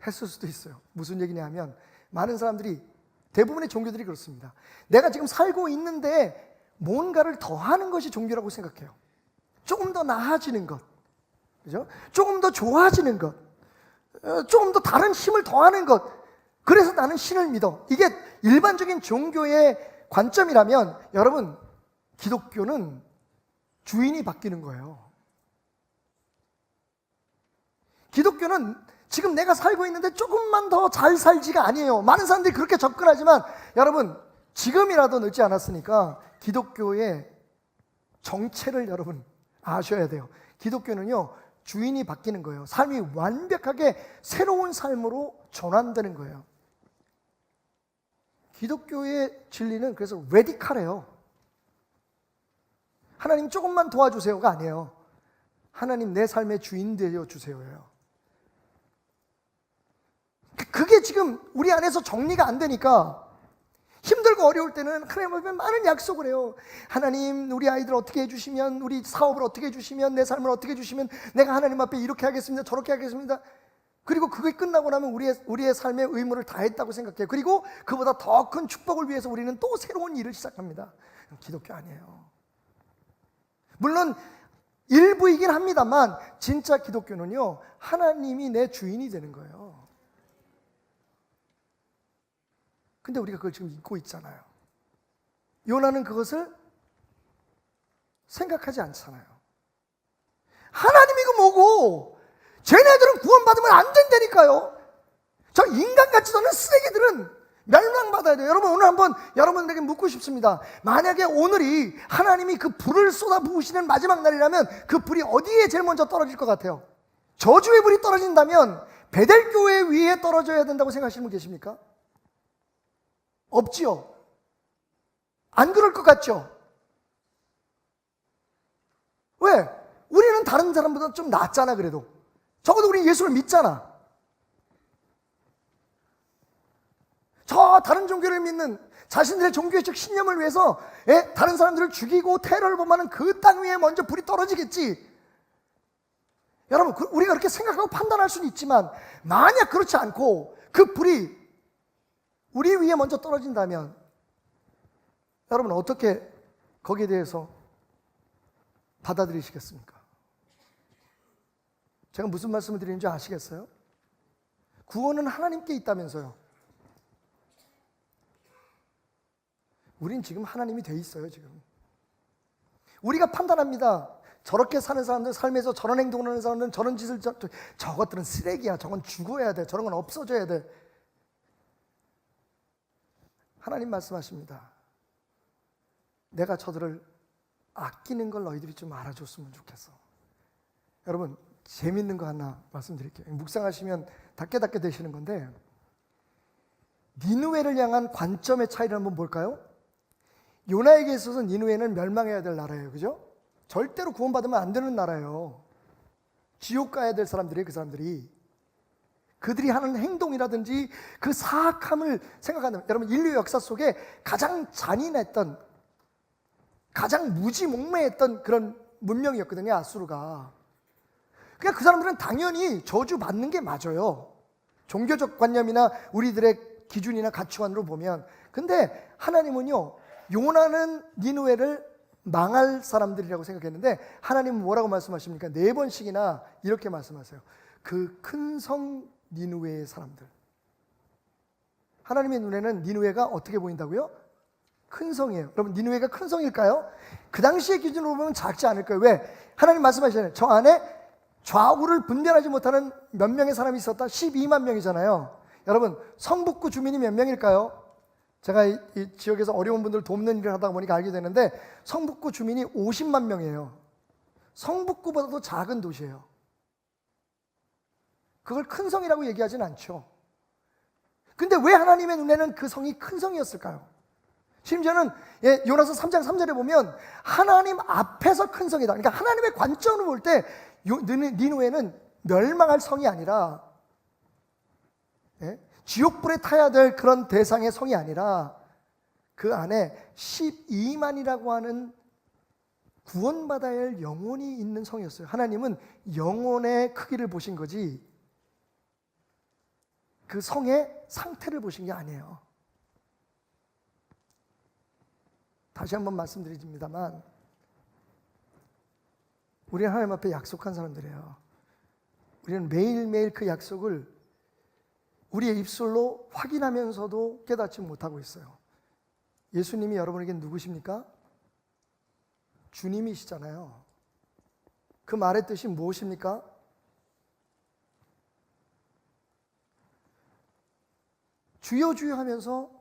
했을 수도 있어요. 무슨 얘기냐면 많은 사람들이, 대부분의 종교들이 그렇습니다. 내가 지금 살고 있는데 뭔가를 더하는 것이 종교라고 생각해요. 조금 더 나아지는 것, 그죠? 조금 더 좋아지는 것, 조금 더 다른 힘을 더하는 것. 그래서 나는 신을 믿어. 이게 일반적인 종교의 관점이라면 여러분, 기독교는 주인이 바뀌는 거예요. 기독교는 지금 내가 살고 있는데 조금만 더 잘 살지가 아니에요. 많은 사람들이 그렇게 접근하지만 여러분, 지금이라도 늦지 않았으니까 기독교의 정체를 여러분 아셔야 돼요. 기독교는요, 주인이 바뀌는 거예요. 삶이 완벽하게 새로운 삶으로 전환되는 거예요. 기독교의 진리는 그래서 레디칼해요. 하나님 조금만 도와주세요가 아니에요. 하나님 내 삶의 주인 되어 주세요예요. 그게 지금 우리 안에서 정리가 안 되니까 힘들고 어려울 때는 하나님 앞에 많은 약속을 해요. 하나님, 우리 아이들 어떻게 해주시면, 우리 사업을 어떻게 해주시면, 내 삶을 어떻게 해주시면 내가 하나님 앞에 이렇게 하겠습니다, 저렇게 하겠습니다. 그리고 그게 끝나고 나면 우리의 삶의 의무를 다했다고 생각해요. 그리고 그보다 더 큰 축복을 위해서 우리는 또 새로운 일을 시작합니다. 기독교 아니에요. 물론 일부이긴 합니다만 진짜 기독교는요, 하나님이 내 주인이 되는 거예요. 근데 우리가 그걸 지금 잊고 있잖아요. 요나는 그것을 생각하지 않잖아요. 하나님이 그 뭐고, 쟤네들은 구원받으면 안 된다니까요. 저 인간 같지도 않은 쓰레기들은 멸망받아야 돼요. 여러분, 오늘 한번 여러분들에게 묻고 싶습니다. 만약에 오늘이 하나님이 그 불을 쏟아 부으시는 마지막 날이라면 그 불이 어디에 제일 먼저 떨어질 것 같아요? 저주의 불이 떨어진다면 베델교회 위에 떨어져야 된다고 생각하시는 분 계십니까? 없지요. 안 그럴 것 같죠? 왜? 우리는 다른 사람보다 좀 낫잖아. 그래도 적어도 우리 예수를 믿잖아. 저 다른 종교를 믿는, 자신들의 종교적 신념을 위해서 다른 사람들을 죽이고 테러를 범하는 그 땅 위에 먼저 불이 떨어지겠지. 여러분, 우리가 그렇게 생각하고 판단할 수는 있지만 만약 그렇지 않고 그 불이 우리 위에 먼저 떨어진다면 여러분 어떻게 거기에 대해서 받아들이시겠습니까? 제가 무슨 말씀을 드리는지 아시겠어요? 구원은 하나님께 있다면서요. 우린 지금 하나님이 돼 있어요. 지금 우리가 판단합니다. 저렇게 사는 사람들, 삶에서 저런 행동을 하는 사람들은, 저런 짓을, 저것들은 쓰레기야, 저건 죽어야 돼, 저런 건 없어져야 돼. 하나님 말씀하십니다. 내가 저들을 아끼는 걸 너희들이 좀 알아줬으면 좋겠어. 여러분, 재밌는 거 하나 말씀드릴게요. 묵상하시면 다 깨닫게 되시는 건데, 니느웨를 향한 관점의 차이를 한번 볼까요? 요나에게 있어서 니느웨는 멸망해야 될 나라예요. 그죠? 절대로 구원받으면 안 되는 나라예요. 지옥 가야 될 사람들이에요. 그 사람들이. 그들이 하는 행동이라든지 그 사악함을 생각한다면, 여러분, 인류 역사 속에 가장 잔인했던, 가장 무지몽매했던 그런 문명이었거든요. 아수르가. 그냥 그 사람들은 당연히 저주받는 게 맞아요. 종교적 관념이나 우리들의 기준이나 가치관으로 보면. 근데 하나님은요, 요나는 니느웨를 망할 사람들이라고 생각했는데 하나님은 뭐라고 말씀하십니까? 4번씩이나 이렇게 말씀하세요. 그 큰 성 니느웨의 사람들. 하나님의 눈에는 니느웨가 어떻게 보인다고요? 큰 성이에요. 여러분, 니느웨가 큰 성일까요? 그 당시의 기준으로 보면 작지 않을 거예요. 왜? 하나님 말씀하시잖아요. 저 안에 좌우를 분별하지 못하는 몇 명의 사람이 있었다? 12만 명이잖아요. 여러분, 성북구 주민이 몇 명일까요? 제가 이 지역에서 어려운 분들 돕는 일을 하다 보니까 알게 되는데 성북구 주민이 50만 명이에요. 성북구보다도 작은 도시예요. 그걸 큰 성이라고 얘기하진 않죠. 근데 왜 하나님의 눈에는 그 성이 큰 성이었을까요? 심지어는 요나서 3장 3절에 보면 하나님 앞에서 큰 성이다. 그러니까 하나님의 관점으로 볼 때 니느웨는 멸망할 성이 아니라 지옥불에 타야 될 그런 대상의 성이 아니라 그 안에 12만이라고 하는 구원받아야 할 영혼이 있는 성이었어요. 하나님은 영혼의 크기를 보신 거지 그 성의 상태를 보신 게 아니에요. 다시 한번 말씀드립니다만 우리는 하나님 앞에 약속한 사람들이에요. 우리는 매일매일 그 약속을 우리의 입술로 확인하면서도 깨닫지 못하고 있어요. 예수님이 여러분에게 누구십니까? 주님이시잖아요. 그 말의 뜻이 무엇입니까? 주여 주여 하면서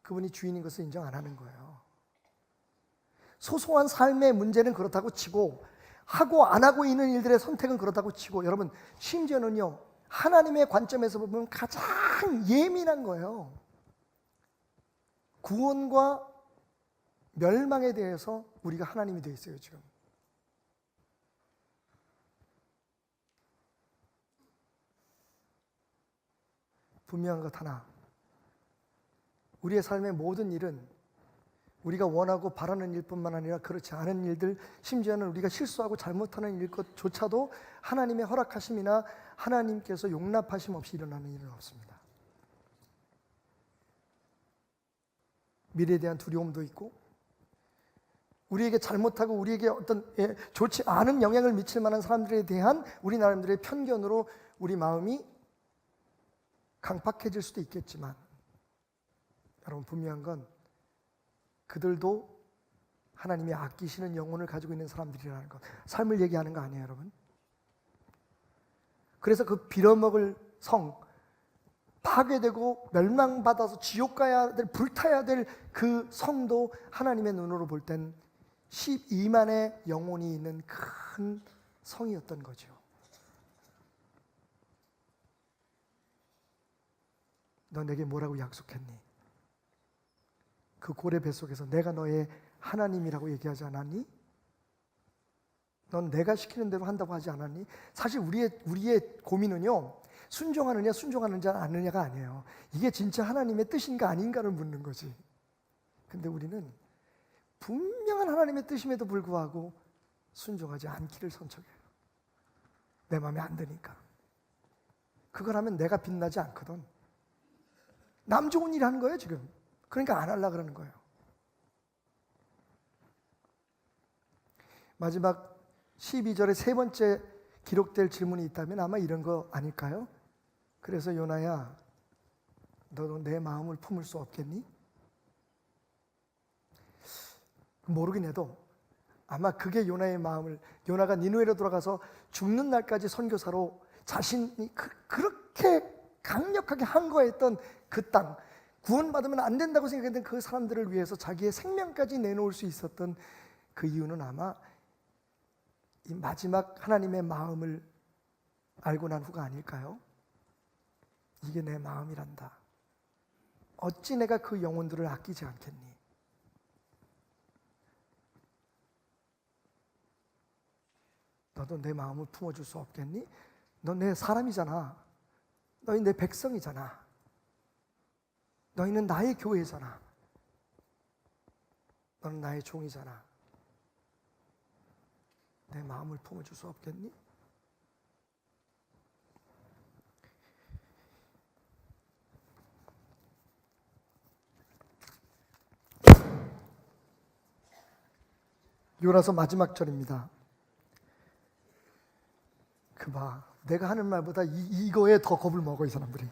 그분이 주인인 것을 인정 안 하는 거예요. 소소한 삶의 문제는 그렇다고 치고 하고 안 하고 있는 일들의 선택은 그렇다고 치고 여러분 심지어는요 하나님의 관점에서 보면 가장 예민한 거예요. 구원과 멸망에 대해서 우리가 하나님이 되어 있어요 지금. 분명한 것 하나, 우리의 삶의 모든 일은 우리가 원하고 바라는 일뿐만 아니라 그렇지 않은 일들, 심지어는 우리가 실수하고 잘못하는 일것조차도 하나님의 허락하심이나 하나님께서 용납하심 없이 일어나는 일은 없습니다. 미래에 대한 두려움도 있고 우리에게 잘못하고 우리에게 어떤 좋지 않은 영향을 미칠 만한 사람들에 대한 우리 나름대로의 편견으로 우리 마음이 강팍해질 수도 있겠지만 여러분 분명한 건 그들도 하나님이 아끼시는 영혼을 가지고 있는 사람들이라는 것, 삶을 얘기하는 거 아니에요 여러분? 그래서 그 빌어먹을 성, 파괴되고 멸망받아서 지옥 가야 될, 불타야 될 그 성도 하나님의 눈으로 볼 땐 12만의 영혼이 있는 큰 성이었던 거죠. 너 내게 뭐라고 약속했니? 그 고래 뱃속에서 내가 너의 하나님이라고 얘기하지 않았니? 넌 내가 시키는 대로 한다고 하지 않았니? 사실 우리의 고민은요 순종하느냐 순종하느냐 않느냐가 아니에요. 이게 진짜 하나님의 뜻인가 아닌가를 묻는 거지. 근데 우리는 분명한 하나님의 뜻임에도 불구하고 순종하지 않기를 선척해요. 내 마음에 안 드니까. 그걸 하면 내가 빛나지 않거든. 남 좋은 일 하는 거예요 지금. 그러니까 안 하려고 그러는 거예요. 마지막 12절에 세 번째 기록될 질문이 있다면 아마 이런 거 아닐까요? 그래서 요나야 너도 내 마음을 품을 수 없겠니? 모르긴 해도 아마 그게 요나의 마음을, 요나가 니느웨로 돌아가서 죽는 날까지 선교사로 자신이 그렇게 강력하게 항거했던 그 땅, 구원받으면 안 된다고 생각했던 그 사람들을 위해서 자기의 생명까지 내놓을 수 있었던 그 이유는 아마 이 마지막 하나님의 마음을 알고 난 후가 아닐까요? 이게 내 마음이란다. 어찌 내가 그 영혼들을 아끼지 않겠니? 너도 내 마음을 품어줄 수 없겠니? 너 내 사람이잖아. 너희 내 백성이잖아. 너희는 나의 교회잖아. 너는 나의 종이잖아. 내 마음을 품어줄 수 없겠니? 요나서 마지막 절입니다. 그봐, 내가 하는 말보다 이거에 더 겁을 먹어 이 사람들이.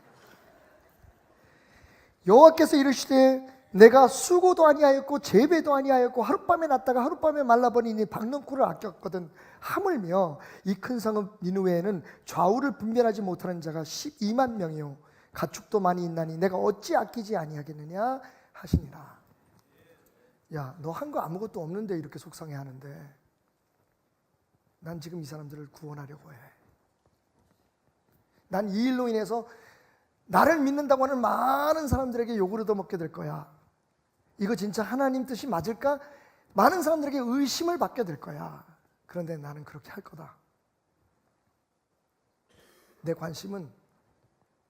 여호와께서 이르시되 내가 수고도 아니하였고 재배도 아니하였고 하룻밤에 났다가 하룻밤에 말라버리니 박넝쿨을 아꼈거든. 하물며 이 큰 성읍 니느웨에는 좌우를 분별하지 못하는 자가 12만 명이요 가축도 많이 있나니 내가 어찌 아끼지 아니하겠느냐 하시니라. 야, 너 한 거 아무것도 없는데 이렇게 속상해 하는데 난 지금 이 사람들을 구원하려고 해. 난 이 일로 인해서 나를 믿는다고 하는 많은 사람들에게 욕을 얻어먹게 될 거야. 이거 진짜 하나님 뜻이 맞을까? 많은 사람들에게 의심을 받게 될 거야. 그런데 나는 그렇게 할 거다. 내 관심은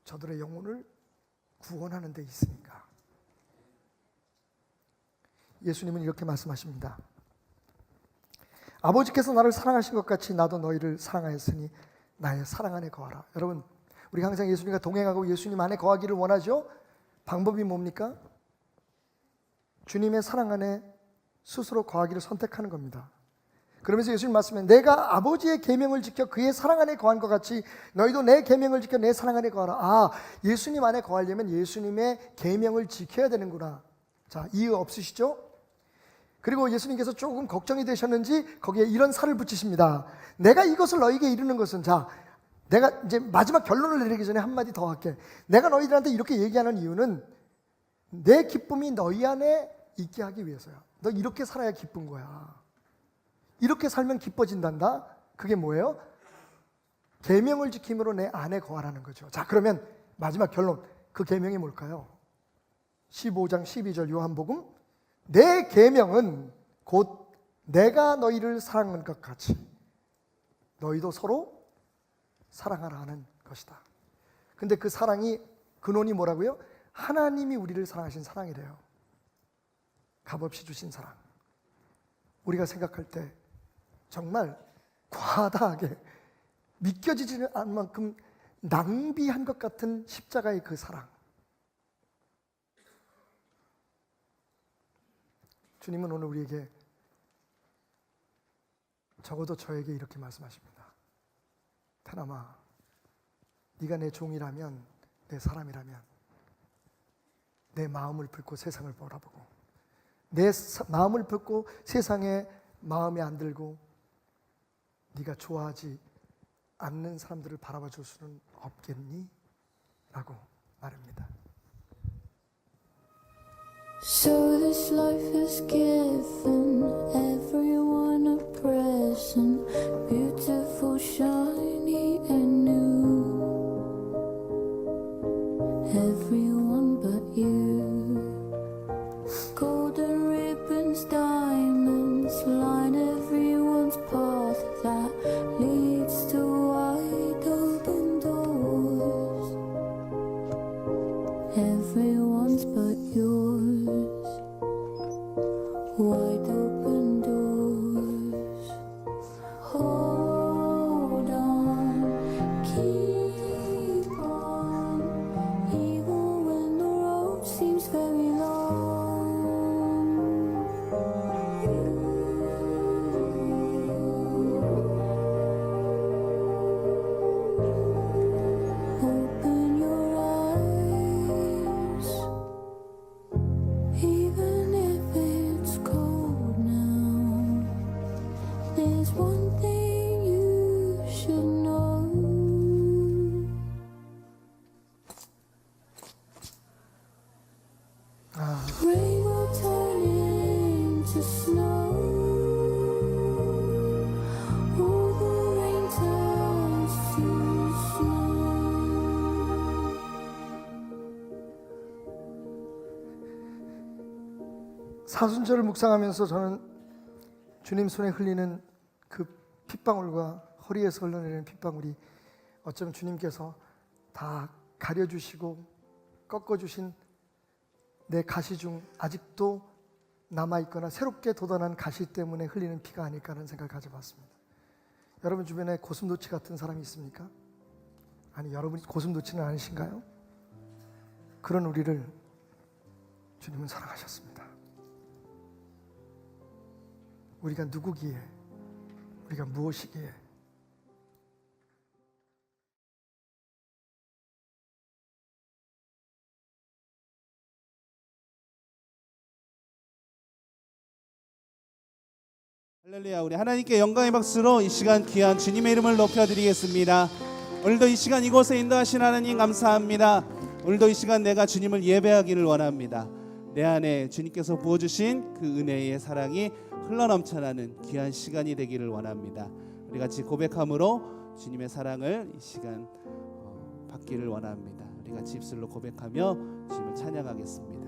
저들의 영혼을 구원하는 데 있으니까. 예수님은 이렇게 말씀하십니다. 아버지께서 나를 사랑하신 것 같이 나도 너희를 사랑하였으니 나의 사랑 안에 거하라. 여러분, 우리 항상 예수님과 동행하고 예수님 안에 거하기를 원하죠? 방법이 뭡니까? 주님의 사랑 안에 스스로 거하기를 선택하는 겁니다. 그러면서 예수님 말씀에 내가 아버지의 계명을 지켜 그의 사랑 안에 거한 것 같이 너희도 내 계명을 지켜 내 사랑 안에 거하라. 아, 예수님 안에 거하려면 예수님의 계명을 지켜야 되는구나. 자, 이해 없으시죠? 그리고 예수님께서 조금 걱정이 되셨는지 거기에 이런 살을 붙이십니다. 내가 이것을 너희에게 이르는 것은, 자, 내가 이제 마지막 결론을 내리기 전에 한마디 더 할게. 내가 너희들한테 이렇게 얘기하는 이유는 내 기쁨이 너희 안에 있게 하기 위해서야. 너 이렇게 살아야 기쁜 거야. 이렇게 살면 기뻐진단다. 그게 뭐예요? 계명을 지킴으로 내 안에 거하라는 거죠. 자, 그러면 마지막 결론, 그 계명이 뭘까요? 15장 12절 요한복음, 내 계명은 곧 내가 너희를 사랑한 것 같이 너희도 서로 사랑하라 하는 것이다. 근데 그 사랑이 근원이 뭐라고요? 하나님이 우리를 사랑하신 사랑이래요. 값없이 주신 사랑. 우리가 생각할 때 정말 과다하게 믿겨지지 않을 만큼 낭비한 것 같은 십자가의 그 사랑. 주님은 오늘 우리에게 적어도 저에게 이렇게 말씀하십니다. 테나마, 네가 내 종이라면, 내 사람이라면 내 마음을 품고 세상을 바라보고 내 마음을 품고 세상에 마음에 안 들고 네가 좋아하지 않는 사람들을 바라봐 줄 수는 없겠니? 라고 말합니다. So this life has given everyone a present, beautiful, shiny and new. Everyone but you. Golden ribbons, diamonds line everyone's path that leads to wide open doors. Everyone's but yours. Wide open doors. Hold on, keep on, even when the road seems very long. Open your eyes. Rain will turn into snow. All the rain turns to snow. 사순절을 묵상하면서 저는 주님 손에 흘리는 그 핏방울과 허리에서 흘러내리는 핏방울이 어쩌면 주님께서 다 가려주시고 꺾어주신 내 가시 중 아직도 남아있거나 새롭게 돋아난 가시 때문에 흘리는 피가 아닐까 하는 생각을 가져봤습니다. 여러분 주변에 고슴도치 같은 사람이 있습니까? 아니, 여러분이 고슴도치는 아니신가요? 그런 우리를 주님은 사랑하셨습니다. 우리가 누구기에, 우리가 무엇이기에 할렐루야. 우리 하나님께 영광의 박수로 이 시간 귀한 주님의 이름을 높여드리겠습니다. 오늘도 이 시간 이곳에 인도하신 하나님 감사합니다. 오늘도 이 시간 내가 주님을 예배하기를 원합니다. 내 안에 주님께서 부어주신 그 은혜의 사랑이 흘러넘쳐나는 귀한 시간이 되기를 원합니다. 우리 같이 고백함으로 주님의 사랑을 이 시간 받기를 원합니다. 우리 같이 입술로 고백하며 주님을 찬양하겠습니다.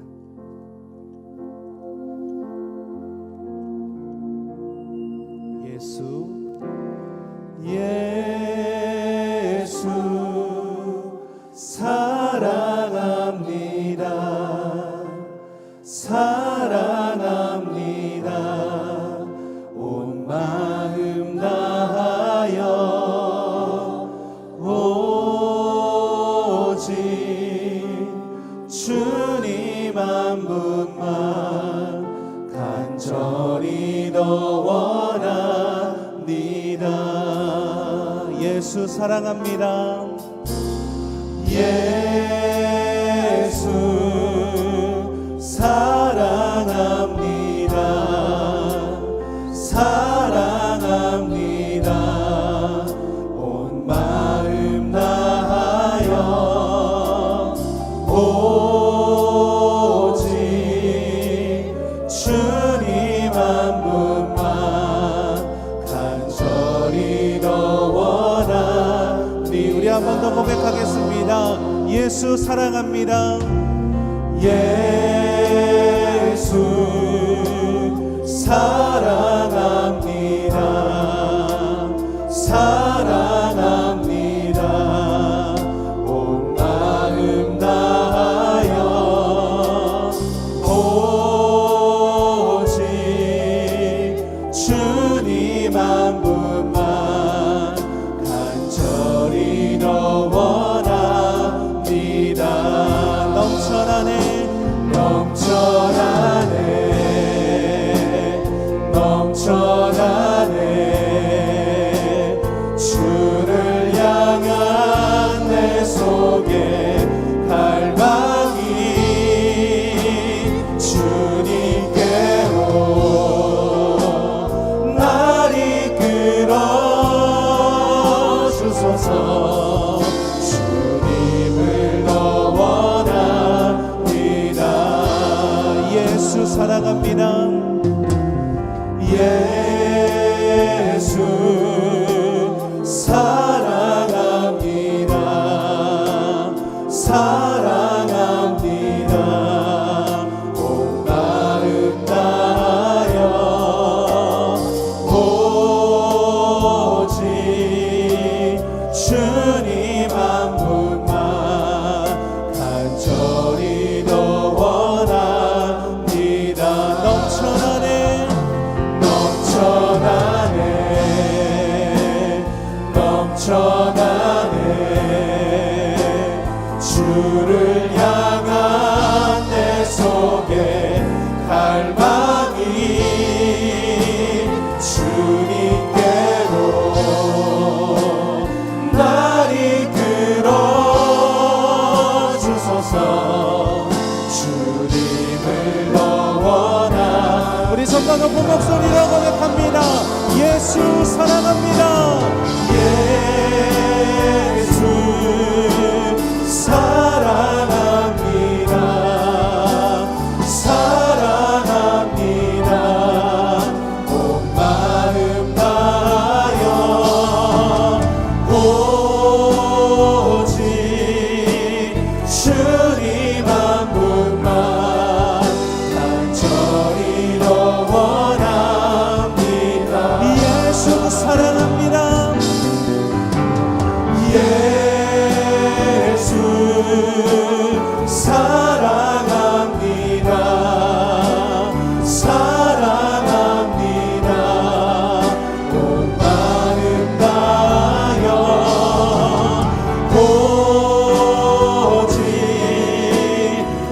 예수 예수 사랑합니다. 사랑합니다. 온 마음 다하여 오직 주님 한 분만 간절히 더 원합니다. 예수 사랑합니다. 예수 사랑합니다. 사랑합니다. 온 마음 다하여 오직 주님 한 분만 간절히 더 원하니. 우리 한 번 더 고백하겠습니다. 예수 사랑합니다. 예수 사랑합니다. 사랑합니다. 온 마음 다하여 오직 주님 한 분만 간절히 더 원합니다. 넘쳐나네 넘쳐나네 넘쳐나네 주를 향한 내 속에 갈망이 주님께로 날 이끌어 주소서. 주님을 더 원합니다. 예수 사랑합니다. 예수 사랑합니다. 사랑합니다. 온 마음 다하여 오직 주님 한 분만 간절히 더 원합니다. 넘쳐나네 넘쳐나네 넘쳐나네 주를 향한 내 속에 갈망이 주님께로 날 이끌어 주소서. 주님을 더 원하. 우리 손과 높은 목소리로 고백합니다. 예수 사랑합니다. 예수 사랑합니다.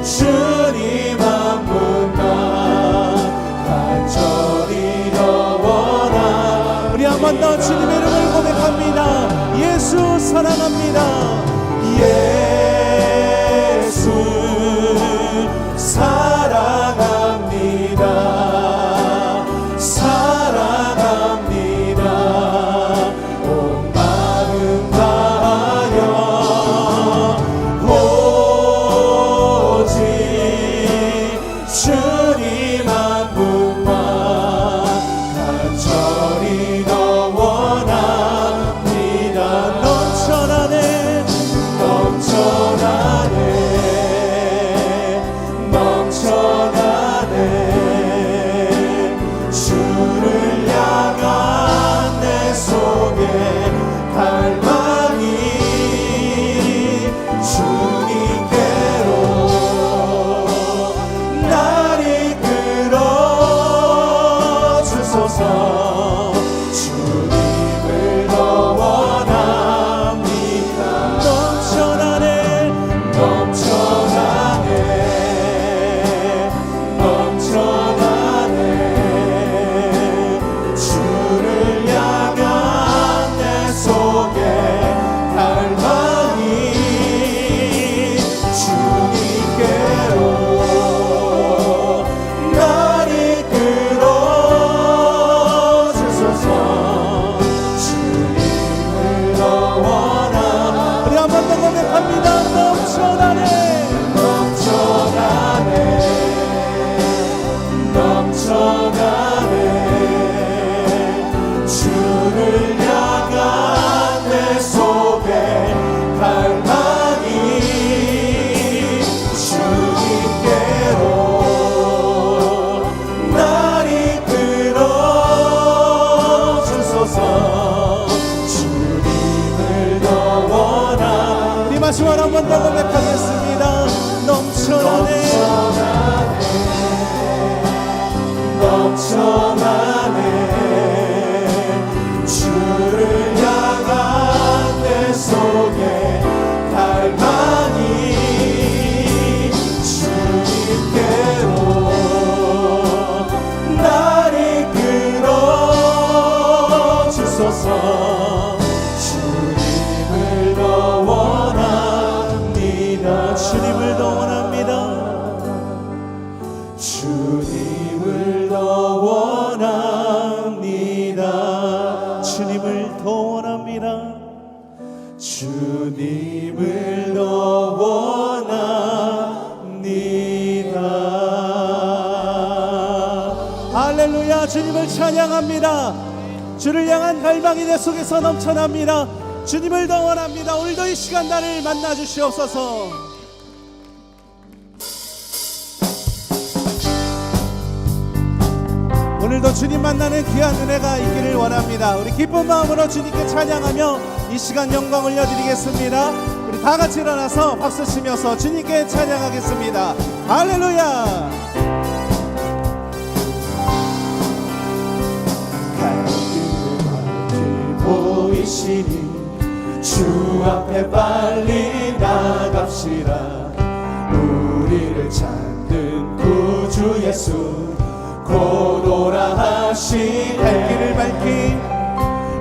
주님 한 분만 간절히 더 원하. 우리 한 번 더 주님의 이름을 고백합니다. 예수 사랑합니다. 예수 사랑합니다. 사랑합니다. 온 마음 다하여 오직 주님 한 분만 간절히 더 원합니다. 넘쳐나네 넘쳐나네 넘쳐나네 주를 향한 내 속에 갈망이 주님께로 날 이끌어 주소서. 주님을 더 원합니다. 넘쳐나네 넘쳐나네 넘쳐나네 주를 향한 내 속에 갈망이 주님께로 날 이끌어 주소서. 주님을 더 원하. 우리 한 번 더 고백합니다. 넘쳐나네 넘쳐나네 넘쳐나네 주를 향한 내 속에 갈망이 주님께로 날 이끌어 주소서. 주님을 더 원하. 우리 마지막 한 번 더 고백하겠습니다. 넘쳐나네 넘쳐나네 주를 향한 내 속에 갈망이 주님께로 날 이끌어 주소서. 주님을 더 원합니다. 주님을 더 원합니다. 주님을 더 원합니다. 주님을 더 원합니다. 주님을 더 원합니다. 할렐루야. 주님을 찬양합니다. 주를 향한 갈망이 내 속에서 넘쳐납니다. 주님을 더 원합니다. 오늘도 이 시간 나를 만나 주시옵소서. 오늘도 주님 만나는 귀한 은혜가 있기를 원합니다. 우리 기쁜 마음으로 주님께 찬양하며 이 시간 영광 올려드리겠습니다. 우리 다 같이 일어나서 박수 치면서 주님께 찬양하겠습니다. 할렐루야. 보이시니 주 앞에 빨리 나갑시다. 우리를 찾는 구주 예수 곧 오라 하시네.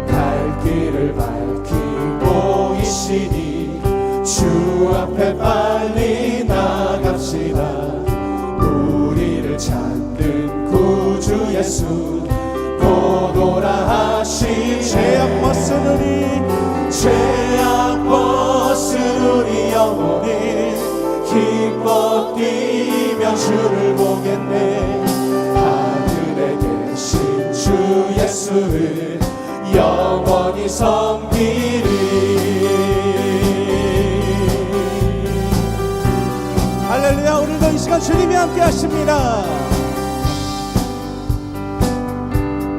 갈 길을 밝히 보이시니 주 앞에 빨리 나갑시다. 우리를 찾는 구주 예수 곧 오라 하시네. 죄악 벗으느니 죄악 벗으니 영혼이 기뻐 뛰며 주를 보겠네. 하늘에 계신 주 예수를 영원히 섬기리. 할렐루야. 오늘도 이 시간 주님이 함께 하십니다.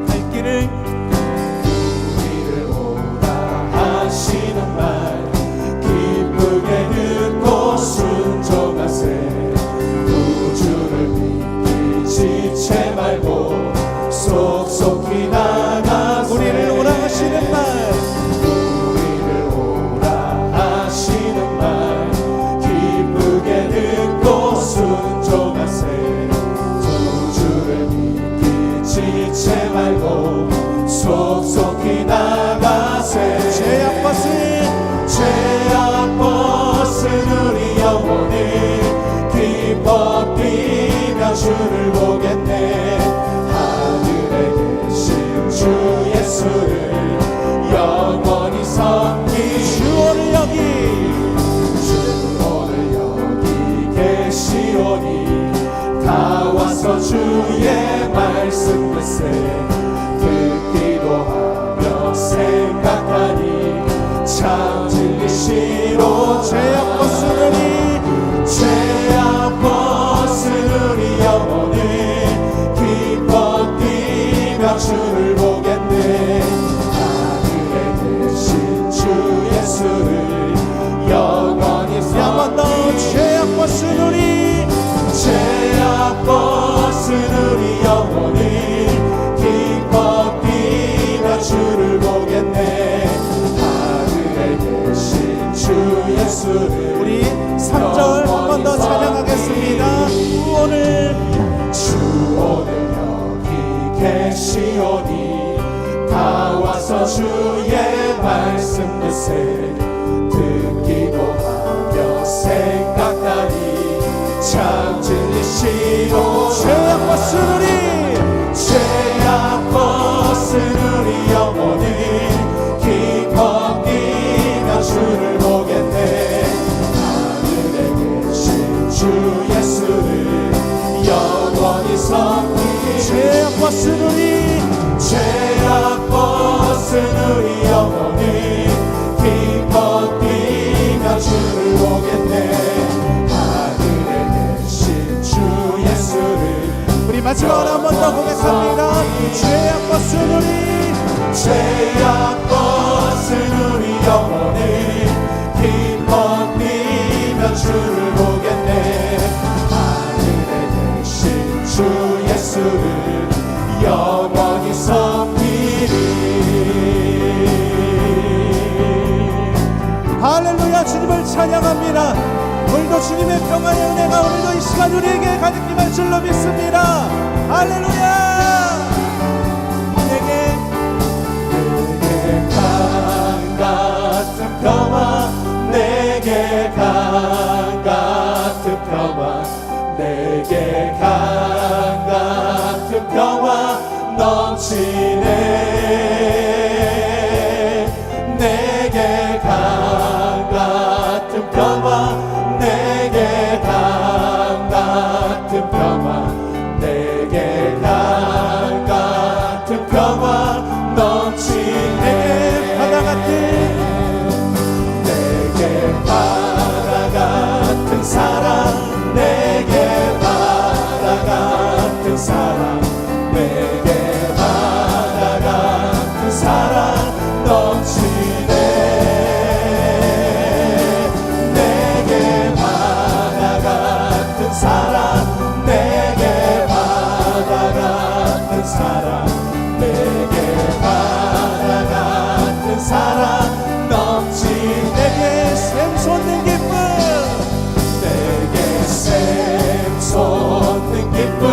갈 길을 우리를 오라 하시는 말 기쁘게 듣고 순종하세. 구주를 믿기 지체 말고 속속히 나가세. 우리를 오라 하시는 말 우리를 오라 하시는 말 기쁘게 듣고 순종하세 주 주를 믿기 지체 말고 속속히 나가세 죄악 벗은 우리 영혼이 기뻐 뛰며 주를 보겠네 하늘에 계신 주 예수를 영원히 섬기 주 오늘 여기 계시오니 다 와서 주의 말씀 듣세 듣기도 하며 생각하니 참 진리시로 죄악 벗은 우리 영혼을 기뻐 뛰며 주를 보겠네 하늘에 계신 주 예수를 영원히 섬기 죄악 벗은 우리 영혼을 기뻐 뛰며 주를 보겠네 하늘에 계신 주 예수를 우리 3절 한 번 더 찬양하겠습니다. 주 오늘 여기 계시오니 다 와서 주의 말씀 듣세 듣기도 하며 생각하니 참 진리시로 죄악 벗은 우리 영혼을 기뻐 뛰며 주를 보겠네 하늘에 계신 주 예수를 영원히 섬기 죄악 벗은 우리 영혼을 기뻐 뛰며 주를 보겠네 하늘에 계신 주 예수를 우리 마지막으로 한 번 더 고백합니다. 죄악 벗은 우리 영혼을 기뻐 뛰며 주를 보겠네 하늘에 계신 주 예수를 영원히 섬기리 할렐루야. 주님을 찬양합니다. 오늘도 주님의 평화의 은혜가 오늘도 이 시간 우리에게 가득히 줄로 믿습니다. 할렐루야. 내게 강 같은 평화 내게 강 같은 평화 내게 강 같은 평화 넘치네 내게 강 같은 평화 내게 강 같은 평화 내게 강 같은 평화 넘치네 바다 같은 내게 바다 같은 사랑 내게 바다 같은 사랑 내게 바다 같은 사랑 넘치네 내게 바다 같은 사랑 내게 바다 같은 사랑 내게 바다 같은 사랑 넘치 내게 샘솟는 기쁨 내게 샘솟는 기쁨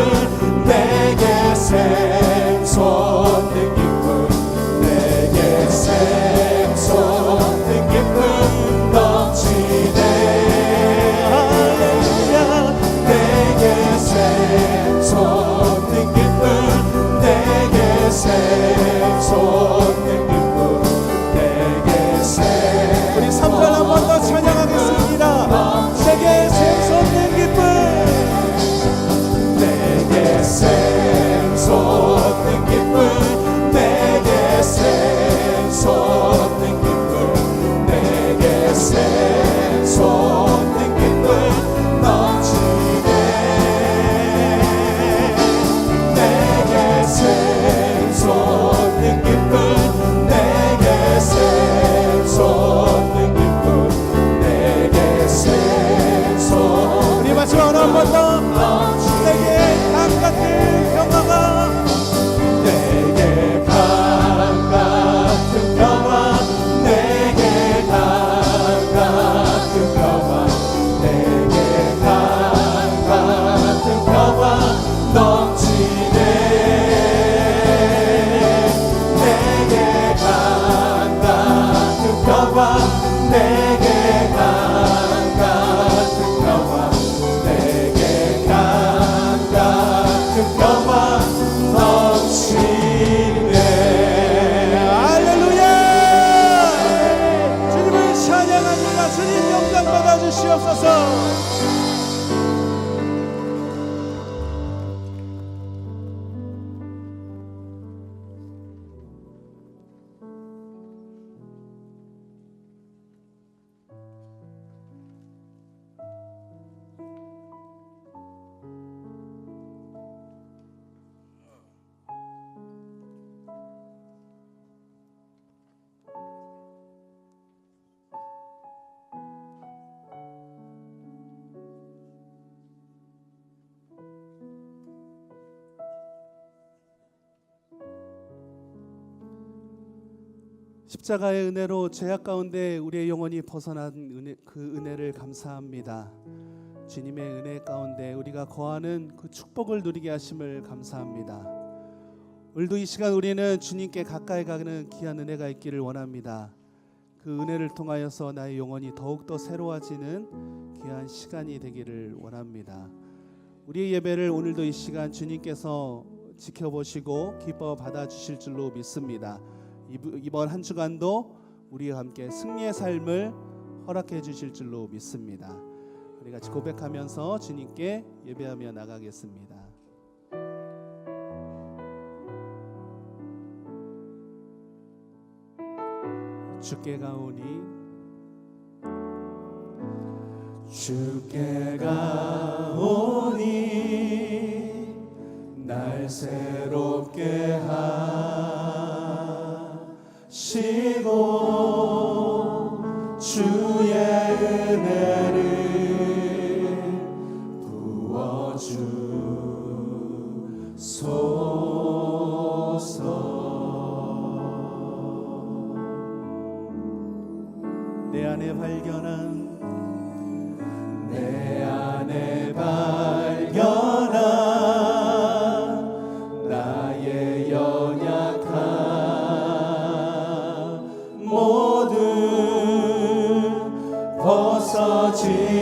내게 샘솟는 기쁨 내게 샘솟는 기쁨 넘치네 할렐루야 내게 샘솟는 기쁨 내게 샘솟는 기쁨 내게 샘 우리 3절 한 번 더 찬양하겠습니다. 내게 샘솟는 기쁨 내게 샘솟는 기쁨 내게 샘솟는 기쁨 내게 샘솟는 기쁨 넘치네 내게 샘솟는 기쁨 내게 샘솟는 기쁨 내게 샘솟는 우리 마지막으로 한 번 더 내게 강 같은 평화가 내게 강 같은 평화 내게 강 같은 평화 내게 강 주옵소서. 십자가의 은혜로 죄악 가운데 우리의 영혼이 벗어난 그 은혜를 감사합니다. 주님의 은혜 가운데 우리가 거하는 그 축복을 누리게 하심을 감사합니다. 오늘도 이 시간 우리는 주님께 가까이 가는 귀한 은혜가 있기를 원합니다. 그 은혜를 통하여서 나의 영혼이 더욱더 새로워지는 귀한 시간이 되기를 원합니다. 우리의 예배를 오늘도 이 시간 주님께서 지켜보시고 기뻐 받아주실 줄로 믿습니다. 이번 한 주간도 우리와 함께 승리의 삶을 허락해 주실 줄로 믿습니다. 우리 같이 고백하면서 주님께 예배하며 나가겠습니다. 주께 가오니 주께 가오니 날 새롭게 하시고 주의 은혜를 부어주소서. 내 안에 발견한 나의 연약함 모두 벗어지리라.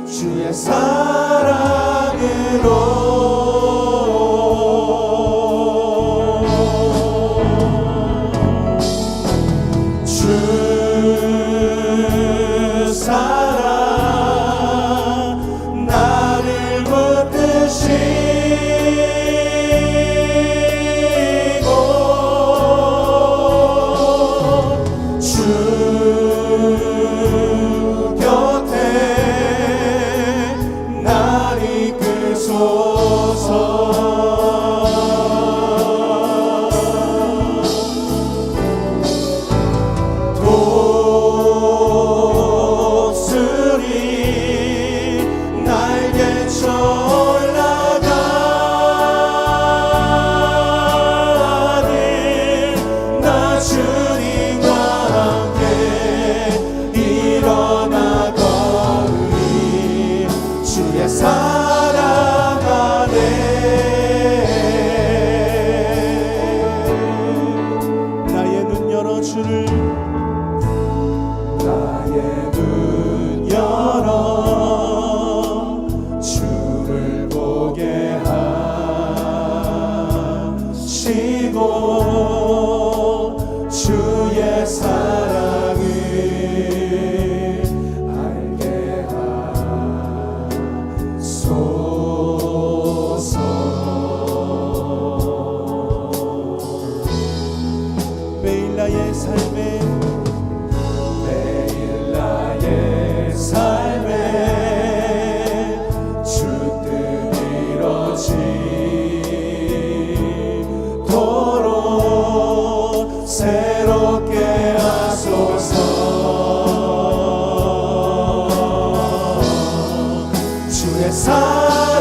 주의 사랑으로 사랑 나를 붙드시고 주 곁에 날 이끄소서. 주의 사랑을 알게 하소서. 매일 나의 삶에 주 뜻 이루어지도록 새롭게 하소서. 주의 사랑으로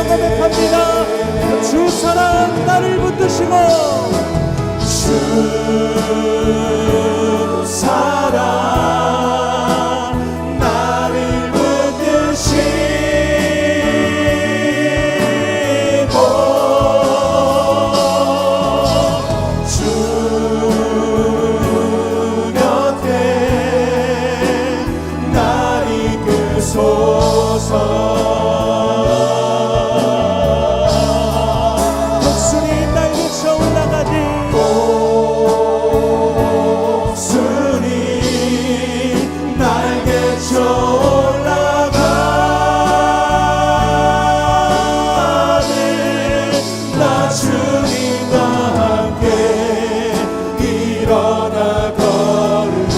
고백합니다. 주 사랑 나를 붙드시고 주 사랑 나를 붙드시고 주 곁에 날 이끄소서 독수리 날개쳐 올라가니 목소리 날개쳐 올라가네 나 주님과 함께 일어나 걸으니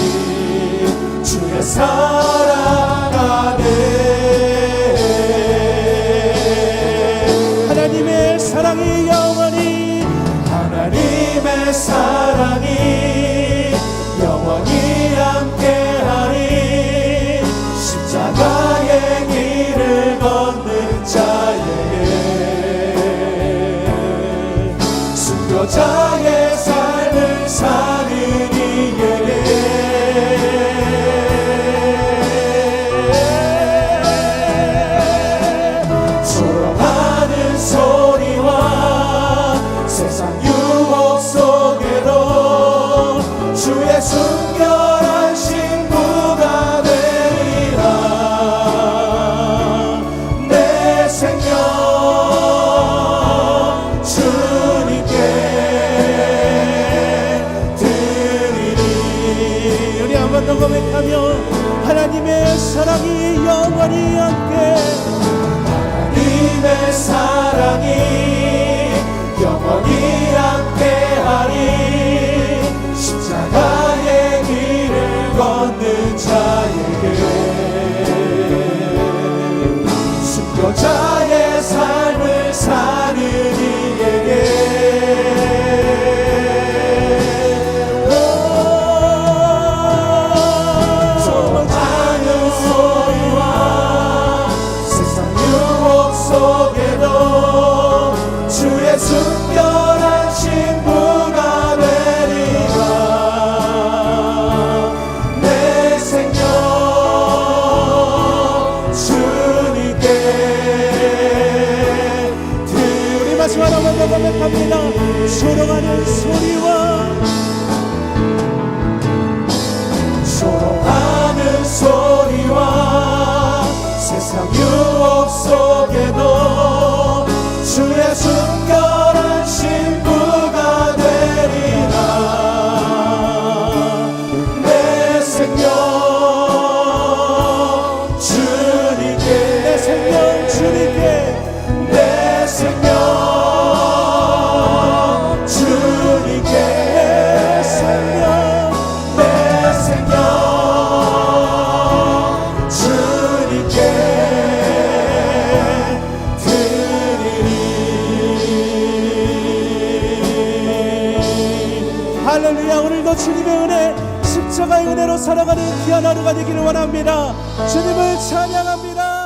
주의 사랑 안에 하나님의 사랑이 영원히 하나님의 사랑이 영원히 함께하리 십자가의 길을 걷는 자에게 순교자의 삶을 사는 이에게 조롱하는 소리와 세상 유혹 속에도 주의 순결한 신부가 되리라 내 생명 주님께 드리리 우리 한 번 더 고백하며 하나님의 사랑이 영원히 함께 하나님의 사랑이 영원히 함께하리 십자가의 길을 걷는 자에게 순교자의 삶을 사는 이에게 조롱하는 소리와 세상 유혹 속에도 주의 순결한 신부가 되리라 내 생명 주님께 우리 마지막 한 번 더 고백합니다. 조롱하는 소리와 조롱하는 소리와 세상 유혹 속에도 주의 순결한 신부가 되리라 내 생명 주님께 내 생명 주님께 내 생명 주님께 내 생명 내 생명 주님께 드리리 할렐루야. 오늘도 주님의 은혜 십자가의 은혜로 살아가는 귀한 하루가 되기를 원합니다. 주님을 찬양합니다.